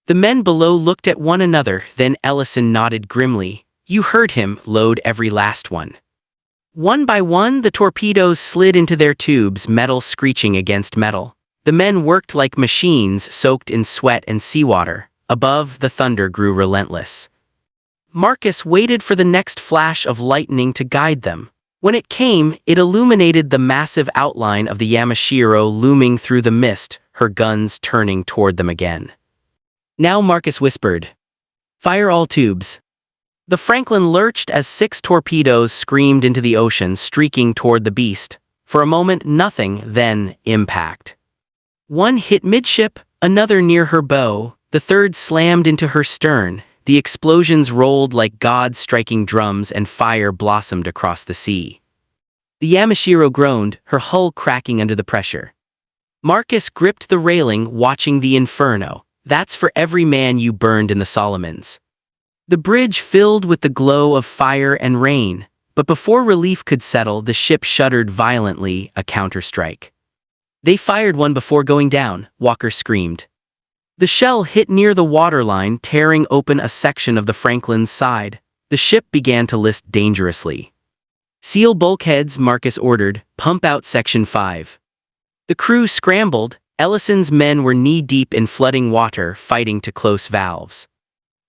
The men below looked at one another, then Ellison nodded grimly. "You heard him, load every last one." One by one, the torpedoes slid into their tubes, metal screeching against metal. The men worked like machines, soaked in sweat and seawater. Above, the thunder grew relentless. Marcus waited for the next flash of lightning to guide them. When it came, it illuminated the massive outline of the Yamashiro looming through the mist, her guns turning toward them again. Now Marcus whispered, "Fire all tubes." The Franklin lurched as 6 torpedoes screamed into the ocean, streaking toward the beast. For a moment, nothing, then impact. One hit midship, another near her bow, the third slammed into her stern. The explosions rolled like gods striking drums, and fire blossomed across the sea. The Yamashiro groaned, her hull cracking under the pressure. Marcus gripped the railing, watching the inferno. "That's for every man you burned in the Solomons." The bridge filled with the glow of fire and rain, but before relief could settle, the ship shuddered violently, a counterstrike. "They fired one before going down," Walker screamed. The shell hit near the waterline, tearing open a section of the Franklin's side. The ship began to list dangerously. "Seal bulkheads," Marcus ordered. "Pump out Section 5. The crew scrambled. Ellison's men were knee-deep in flooding water, fighting to close valves.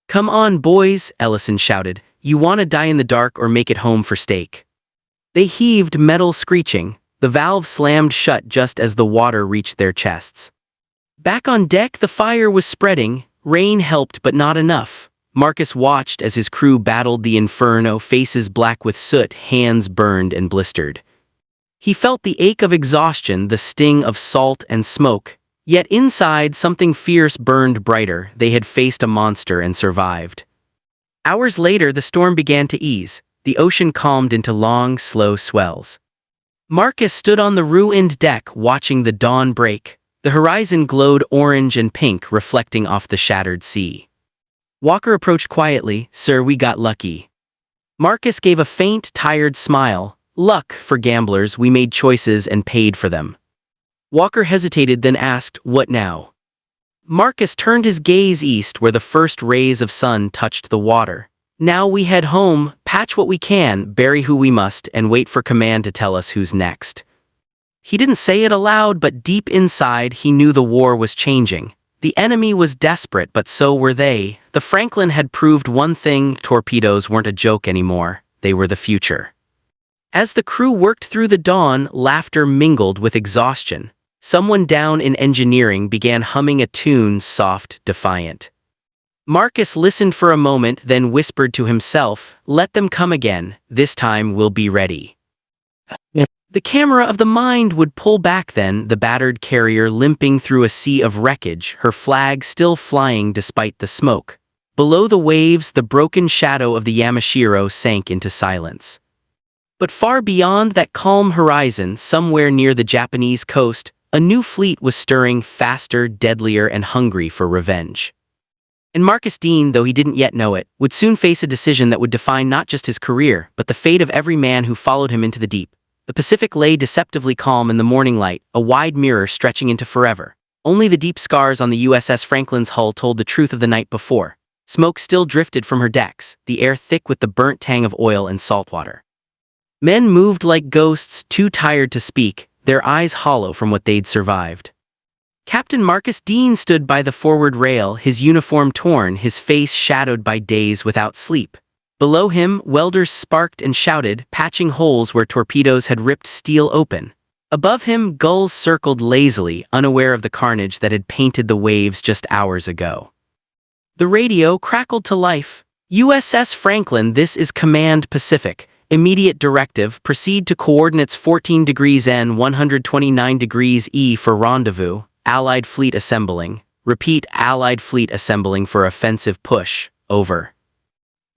"Come on, boys," Ellison shouted. "You want to die in the dark or make it home for steak." They heaved, metal screeching. The valve slammed shut just as the water reached their chests. Back on deck, the fire was spreading. Rain helped, but not enough. Marcus watched as his crew battled the inferno, faces black with soot, hands burned and blistered. He felt the ache of exhaustion, the sting of salt and smoke. Yet inside, something fierce burned brighter. They had faced a monster and survived. Hours later, the storm began to ease. The ocean calmed into long, slow swells. Marcus stood on the ruined deck watching the dawn break. The horizon glowed orange and pink, reflecting off the shattered sea. Walker approached quietly. "Sir, we got lucky." Marcus gave a faint, tired smile. "Luck for gamblers, we made choices and paid for them." Walker hesitated, then asked, "What now?" Marcus turned his gaze east where the first rays of sun touched the water. "Now we head home, patch what we can, bury who we must, and wait for command to tell us who's next." He didn't say it aloud, but deep inside he knew the war was changing. The enemy was desperate, but so were they. The Franklin had proved one thing: torpedoes weren't a joke anymore. They were the future. As the crew worked through the dawn, laughter mingled with exhaustion. Someone down in engineering began humming a tune, soft, defiant. Marcus listened for a moment, then whispered to himself, "Let them come again. This time we'll be ready." The camera of the mind would pull back then, the battered carrier limping through a sea of wreckage, her flag still flying despite the smoke. Below the waves, the broken shadow of the Yamashiro sank into silence. But far beyond that calm horizon, somewhere near the Japanese coast, a new fleet was stirring, faster, deadlier, and hungry for revenge. And Marcus Dean, though he didn't yet know it, would soon face a decision that would define not just his career, but the fate of every man who followed him into the deep. The Pacific lay deceptively calm in the morning light, a wide mirror stretching into forever. Only the deep scars on the USS Franklin's hull told the truth of the night before. Smoke still drifted from her decks, the air thick with the burnt tang of oil and salt water. Men moved like ghosts, too tired to speak, their eyes hollow from what they'd survived. Captain Marcus Dean stood by the forward rail, his uniform torn, his face shadowed by days without sleep. Below him, welders sparked and shouted, patching holes where torpedoes had ripped steel open. Above him, gulls circled lazily, unaware of the carnage that had painted the waves just hours ago. The radio crackled to life. "USS Franklin, this is Command Pacific. Immediate directive, proceed to coordinates 14 degrees N, 129 degrees E for rendezvous. Allied fleet assembling. Repeat, Allied fleet assembling for offensive push. Over."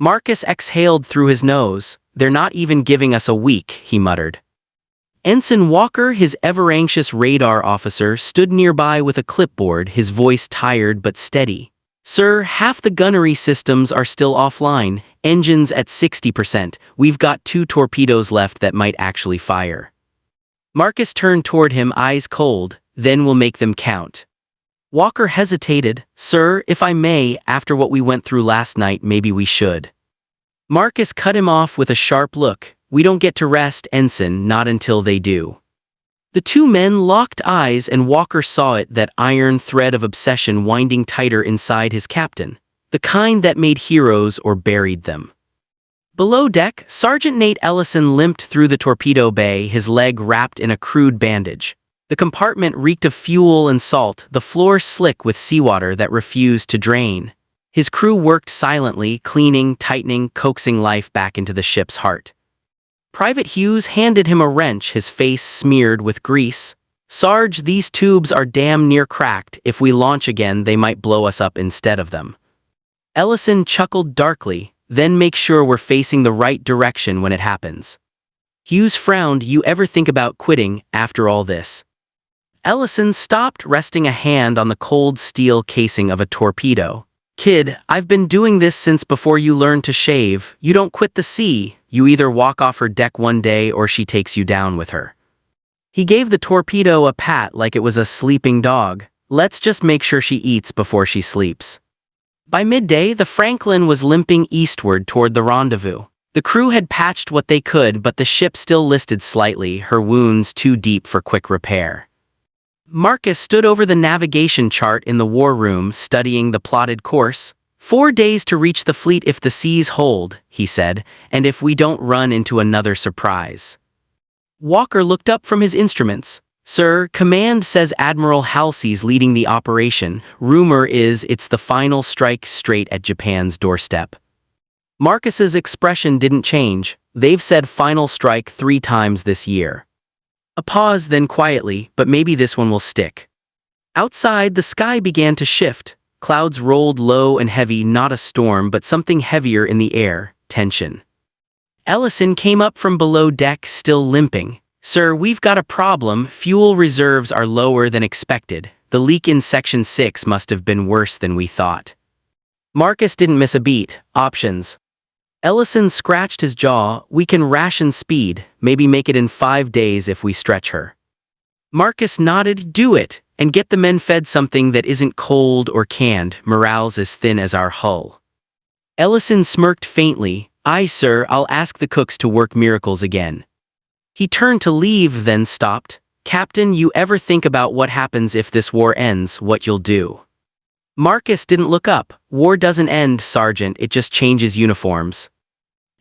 Marcus exhaled through his nose. "They're not even giving us a week," he muttered. Ensign Walker, his ever-anxious radar officer, stood nearby with a clipboard, his voice tired but steady. "Sir, half the gunnery systems are still offline, engines at 60%. We've got 2 torpedoes left that might actually fire." Marcus turned toward him, eyes cold. "Then we'll make them count." Walker hesitated. "Sir, if I may, after what we went through last night, maybe we should." Marcus cut him off with a sharp look. "We don't get to rest, Ensign, not until they do." The two men locked eyes, and Walker saw it, that iron thread of obsession winding tighter inside his captain, the kind that made heroes or buried them. Below deck, Sergeant Nate Ellison limped through the torpedo bay, his leg wrapped in a crude bandage. The compartment reeked of fuel and salt, the floor slick with seawater that refused to drain. His crew worked silently, cleaning, tightening, coaxing life back into the ship's heart. Private Hughes handed him a wrench, his face smeared with grease. "Sarge, these tubes are damn near cracked. If we launch again, they might blow us up instead of them." Ellison chuckled darkly. "Then make sure we're facing the right direction when it happens." Hughes frowned. "You ever think about quitting after all this?" Ellison stopped, resting a hand on the cold steel casing of a torpedo. "Kid, I've been doing this since before you learned to shave. You don't quit the sea. You either walk off her deck one day or she takes you down with her." He gave the torpedo a pat like it was a sleeping dog. "Let's just make sure she eats before she sleeps." By midday, the Franklin was limping eastward toward the rendezvous. The crew had patched what they could, but the ship still listed slightly, her wounds too deep for quick repair. Marcus stood over the navigation chart in the war room, studying the plotted course. 4 days to reach the fleet if the seas hold," he said, "and if we don't run into another surprise." Walker looked up from his instruments. "Sir, command says Admiral Halsey's leading the operation. Rumor is it's the final strike straight at Japan's doorstep." Marcus's expression didn't change. "They've said final strike 3 times this year." A pause, then quietly, "But maybe this one will stick." Outside, the sky began to shift. Clouds rolled low and heavy, not a storm, but something heavier in the air, tension. Ellison came up from below deck, still limping. Sir, we've got a problem. Fuel reserves are lower than expected. The leak in Section 6 must have been worse than we thought. Marcus didn't miss a beat. Options. Ellison scratched his jaw. We can ration speed, maybe make it in 5 days if we stretch her. Marcus nodded. Do it, and get the men fed something that isn't cold or canned. Morale's as thin as our hull. Ellison smirked faintly. Aye, sir, I'll ask the cooks to work miracles again. He turned to leave, then stopped. Captain, you ever think about what happens if this war ends, what you'll do? Marcus didn't look up. War doesn't end, Sergeant, it just changes uniforms.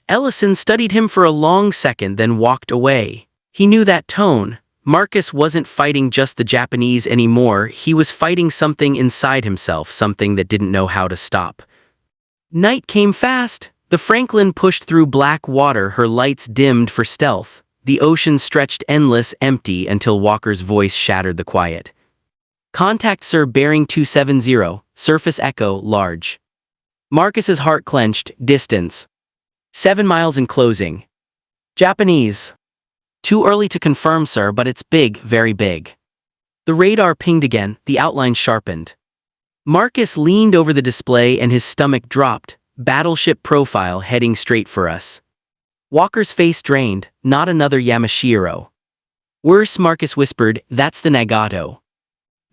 Ellison studied him for a long second, then walked away. He knew that tone. Marcus wasn't fighting just the Japanese anymore, he was fighting something inside himself, something that didn't know how to stop. Night came fast. The Franklin pushed through black water, her lights dimmed for stealth. The ocean stretched endless, empty, until Walker's voice shattered the quiet. Contact, sir, bearing 270, surface echo, large. Marcus's heart clenched. Distance. 7 miles in closing. Japanese. Too early to confirm, sir, but it's big, very big. The radar pinged again, the outline sharpened. Marcus leaned over the display and his stomach dropped. Battleship profile heading straight for us. Walker's face drained. Not another Yamashiro. Worse, Marcus whispered, that's the Nagato.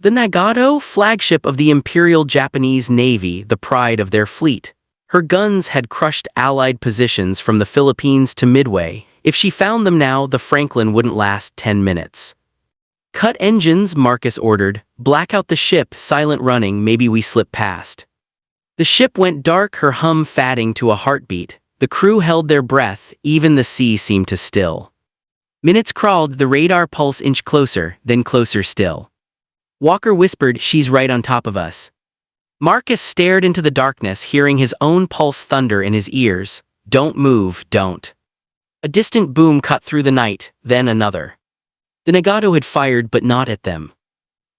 The Nagato, flagship of the Imperial Japanese Navy, the pride of their fleet. Her guns had crushed Allied positions from the Philippines to Midway. If she found them now, the Franklin wouldn't last 10 minutes. Cut engines, Marcus ordered. Black out the ship, silent running, maybe we slip past. The ship went dark, her hum fatting to a heartbeat. The crew held their breath, even the sea seemed to still. Minutes crawled, the radar pulse inched closer, then closer still. Walker whispered, she's right on top of us. Marcus stared into the darkness, hearing his own pulse thunder in his ears. Don't move, don't. A distant boom cut through the night, then another. The Nagato had fired, but not at them.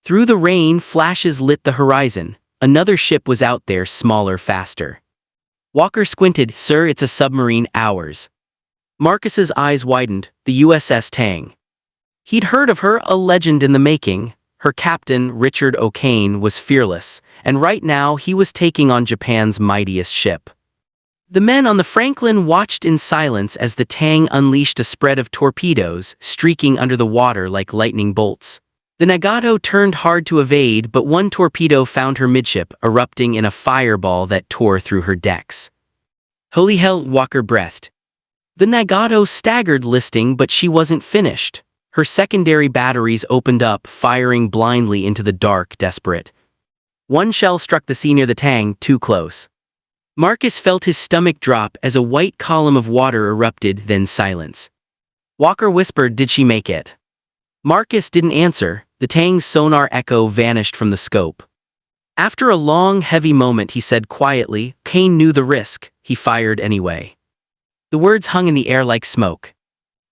Through the rain, flashes lit the horizon. Another ship was out there, smaller, faster. Walker squinted. Sir, it's a submarine, ours. Marcus's eyes widened. The USS Tang. He'd heard of her, a legend in the making. Her captain, Richard O'Kane, was fearless, and right now he was taking on Japan's mightiest ship. The men on the Franklin watched in silence as the Tang unleashed a spread of torpedoes, streaking under the water like lightning bolts. The Nagato turned hard to evade, but one torpedo found her midship, erupting in a fireball that tore through her decks. Holy hell, Walker breathed. The Nagato staggered, listing, but she wasn't finished. Her secondary batteries opened up, firing blindly into the dark, desperate. One shell struck the sea near the Tang, too close. Marcus felt his stomach drop as a white column of water erupted, then silence. Walker whispered, did she make it? Marcus didn't answer. The Tang's sonar echo vanished from the scope. After a long, heavy moment, he said quietly, Kane knew the risk, he fired anyway. The words hung in the air like smoke.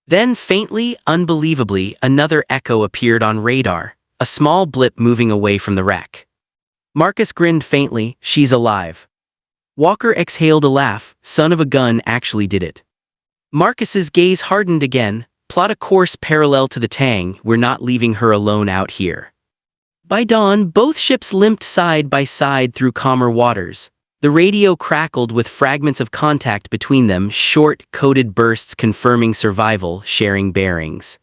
Then, faintly, unbelievably, another echo appeared on radar, a small blip moving away from the wreck. Marcus grinned faintly, she's alive. Walker exhaled a laugh, son of a gun actually did it. Marcus's gaze hardened again. Plot a course parallel to the Tang, we're not leaving her alone out here. By dawn, both ships limped side by side through calmer waters. The radio crackled with fragments of contact between them, short, coded bursts confirming survival, sharing bearings.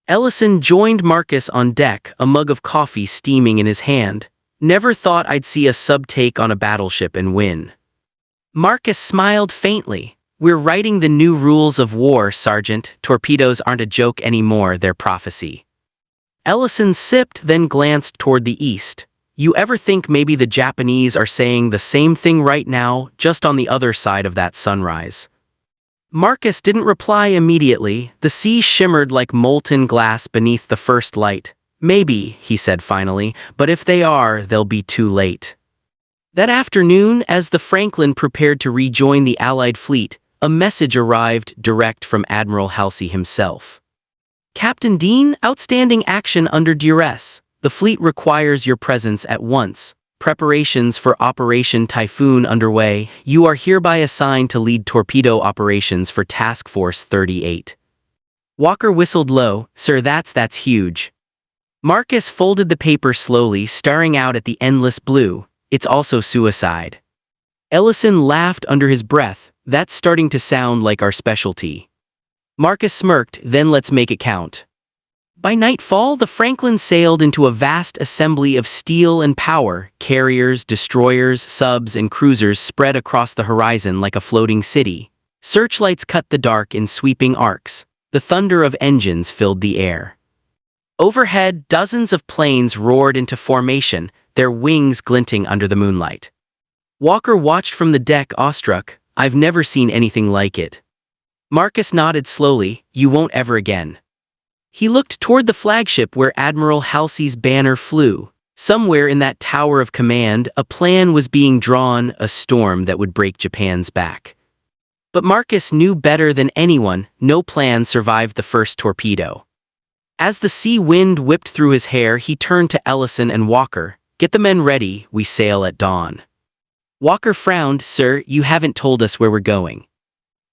Ellison joined Marcus on deck, a mug of coffee steaming in his hand. Never thought I'd see a sub-take on a battleship and win. Marcus smiled faintly. We're writing the new rules of war, Sergeant. Torpedoes aren't a joke anymore, they're prophecy. Ellison sipped, then glanced toward the east. You ever think maybe the Japanese are saying the same thing right now, just on the other side of that sunrise? Marcus didn't reply immediately. The sea shimmered like molten glass beneath the first light. Maybe, he said finally, but if they are, they'll be too late. That afternoon, as the Franklin prepared to rejoin the Allied fleet, a message arrived direct from Admiral Halsey himself. Captain Dean, outstanding action under duress. The fleet requires your presence at once. Preparations for Operation Typhoon underway. You are hereby assigned to lead torpedo operations for Task Force 38. Walker whistled low. Sir, that's huge. Marcus folded the paper slowly, staring out at the endless blue. It's also suicide. Ellison laughed under his breath. That's starting to sound like our specialty. Marcus smirked. Then let's make it count. By nightfall, the Franklin sailed into a vast assembly of steel and power. Carriers, destroyers, subs, and cruisers spread across the horizon like a floating city. Searchlights cut the dark in sweeping arcs. The thunder of engines filled the air. Overhead, dozens of planes roared into formation, their wings glinting under the moonlight. Walker watched from the deck, awestruck. I've never seen anything like it. Marcus nodded slowly. You won't ever again. He looked toward the flagship where Admiral Halsey's banner flew. Somewhere in that tower of command, a plan was being drawn, a storm that would break Japan's back. But Marcus knew better than anyone, no plan survived the first torpedo. As the sea wind whipped through his hair, he turned to Ellison and Walker. Get the men ready, we sail at dawn. Walker frowned. Sir, you haven't told us where we're going.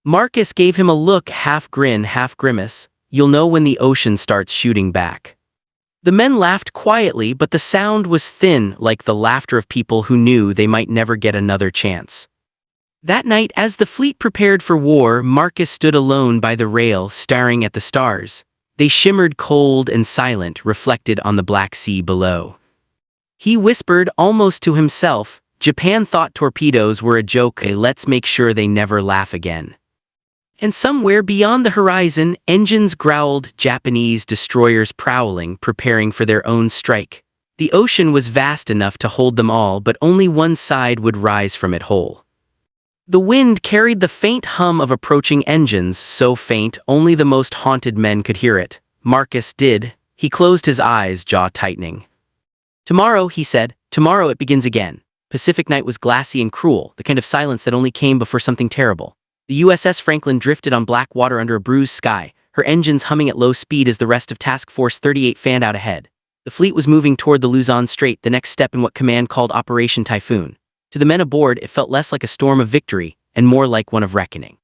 Marcus gave him a look, half grin, half grimace. You'll know when the ocean starts shooting back. The men laughed quietly, but the sound was thin, like the laughter of people who knew they might never get another chance. That night, as the fleet prepared for war, Marcus stood alone by the rail, staring at the stars. They shimmered cold and silent, reflected on the Black Sea below. He whispered, almost to himself, Japan thought torpedoes were a joke, let's make sure they never laugh again. And somewhere beyond the horizon, engines growled, Japanese destroyers prowling, preparing for their own strike. The ocean was vast enough to hold them all, but only one side would rise from it whole. The wind carried the faint hum of approaching engines, so faint only the most haunted men could hear it. Marcus did. He closed his eyes, jaw tightening. Tomorrow, he said, tomorrow it begins again. Pacific night was glassy and cruel, the kind of silence that only came before something terrible. The USS Franklin drifted on black water under a bruised sky, her engines humming at low speed as the rest of Task Force 38 fanned out ahead. The fleet was moving toward the Luzon Strait, the next step in what command called Operation Typhoon. To the men aboard, it felt less like a storm of victory, and more like one of reckoning.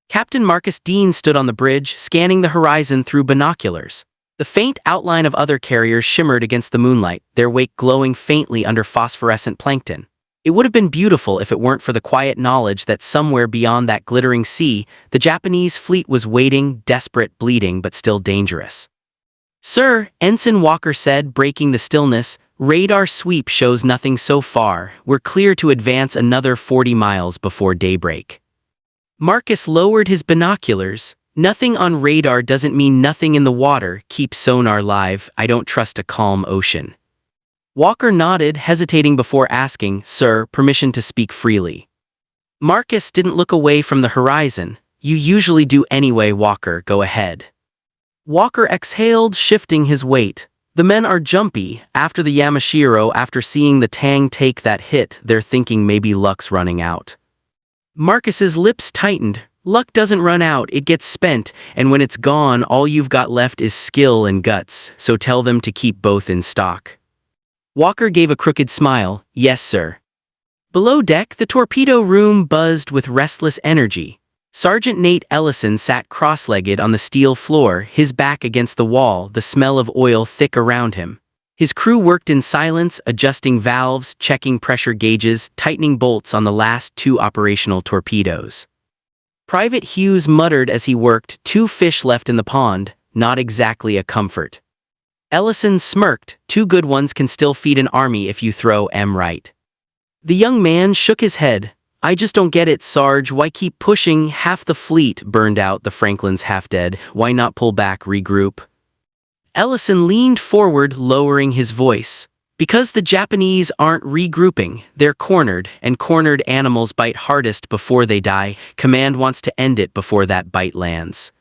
Captain Marcus Dean stood on the bridge, scanning the horizon through binoculars. The faint outline of other carriers shimmered against the moonlight, their wake glowing faintly under phosphorescent plankton. It would have been beautiful if it weren't for the quiet knowledge that somewhere beyond that glittering sea, the Japanese fleet was waiting, desperate, bleeding, but still dangerous. Sir, Ensign Walker said, breaking the stillness, radar sweep shows nothing so far. We're clear to advance another 40 miles before daybreak. Marcus lowered his binoculars. Nothing on radar doesn't mean nothing in the water. Keep sonar live. I don't trust a calm ocean. Walker nodded, hesitating before asking, Sir, permission to speak freely. Marcus didn't look away from the horizon. You usually do anyway, Walker, go ahead. Walker exhaled, shifting his weight. The men are jumpy. After the Yamashiro, after seeing the Tang take that hit, they're thinking maybe luck's running out. Marcus's lips tightened. Luck doesn't run out, it gets spent, and when it's gone, all you've got left is skill and guts, so tell them to keep both in stock. Walker gave a crooked smile. Yes, sir. Below deck, the torpedo room buzzed with restless energy. Sergeant Nate Ellison sat cross-legged on the steel floor, his back against the wall, the smell of oil thick around him. His crew worked in silence, adjusting valves, checking pressure gauges, tightening bolts on the last 2 operational torpedoes. Private Hughes muttered as he worked, 2 fish left in the pond, not exactly a comfort. Ellison smirked, 2 good ones can still feed an army if you throw 'em right. The young man shook his head. I just don't get it, Sarge, why keep pushing? Half the fleet burned out, the Franklin's half dead, why not pull back, regroup? Ellison leaned forward, lowering his voice. Because the Japanese aren't regrouping, they're cornered, and cornered animals bite hardest before they die. Command wants to end it before that bite lands.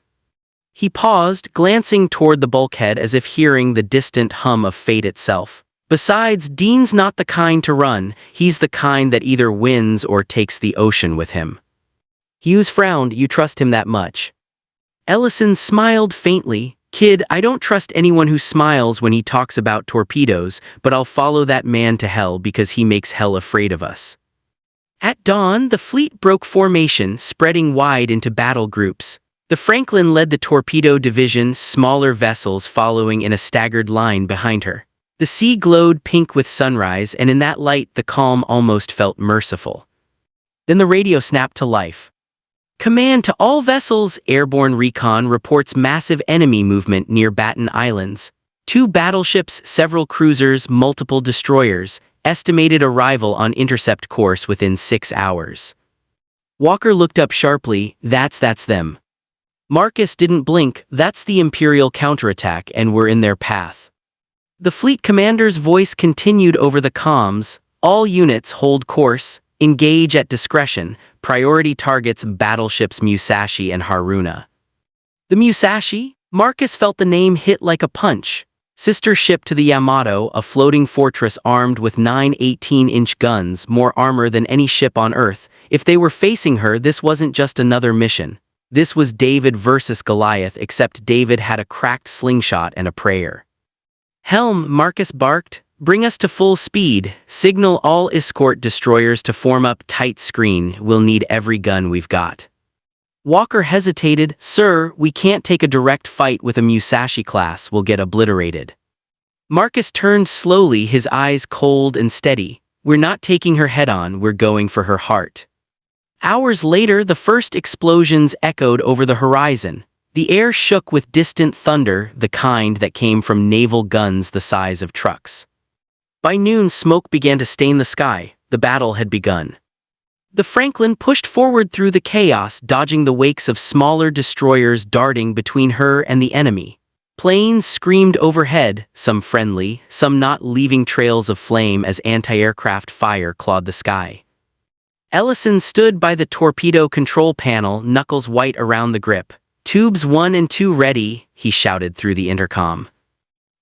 He paused, glancing toward the bulkhead as if hearing the distant hum of fate itself. Besides, Dean's not the kind to run, he's the kind that either wins or takes the ocean with him. Hughes frowned. You trust him that much? Ellison smiled faintly. Kid, I don't trust anyone who smiles when he talks about torpedoes, but I'll follow that man to hell because he makes hell afraid of us. At dawn, the fleet broke formation, spreading wide into battle groups. The Franklin led the torpedo division, smaller vessels following in a staggered line behind her. The sea glowed pink with sunrise, and in that light the calm almost felt merciful. Then the radio snapped to life. "Command to all vessels, airborne recon reports massive enemy movement near Baton Islands. 2 battleships, several cruisers, multiple destroyers. Estimated arrival on intercept course within 6 hours." Walker looked up sharply. That's them. Marcus didn't blink. "That's the Imperial counterattack, and we're in their path." The fleet commander's voice continued over the comms. "All units hold course. Engage at discretion. Priority targets battleships Musashi and Haruna." The Musashi? Marcus felt the name hit like a punch. Sister ship to the Yamato, a floating fortress armed with 9 18-inch guns, more armor than any ship on Earth. If they were facing her, this wasn't just another mission. This was David versus Goliath, except David had a cracked slingshot and a prayer. "Helm," Marcus barked. "Bring us to full speed. Signal all escort destroyers to form up tight screen. We'll need every gun we've got." Walker hesitated. "Sir, we can't take a direct fight with a Musashi class. We'll get obliterated." Marcus turned slowly, his eyes cold and steady. "We're not taking her head-on, we're going for her heart." Hours later, the first explosions echoed over the horizon. The air shook with distant thunder, the kind that came from naval guns the size of trucks. By noon, smoke began to stain the sky. The battle had begun. The Franklin pushed forward through the chaos, dodging the wakes of smaller destroyers darting between her and the enemy. Planes screamed overhead, some friendly, some not, leaving trails of flame as anti-aircraft fire clawed the sky. Ellison stood by the torpedo control panel, knuckles white around the grip. "Tubes 1 and 2 ready," he shouted through the intercom.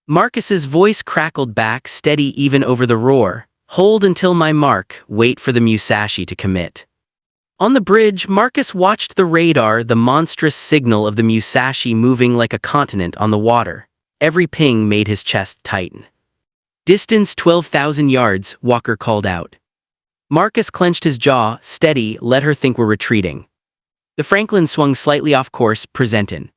Marcus's voice crackled back, steady even over the roar. "Hold until my mark, wait for the Musashi to commit." On the bridge, Marcus watched the radar, the monstrous signal of the Musashi moving like a continent on the water. Every ping made his chest tighten. "Distance 12,000 yards, Walker called out. Marcus clenched his jaw. "Steady, let her think we're retreating." The Franklin swung slightly off course, presentin'.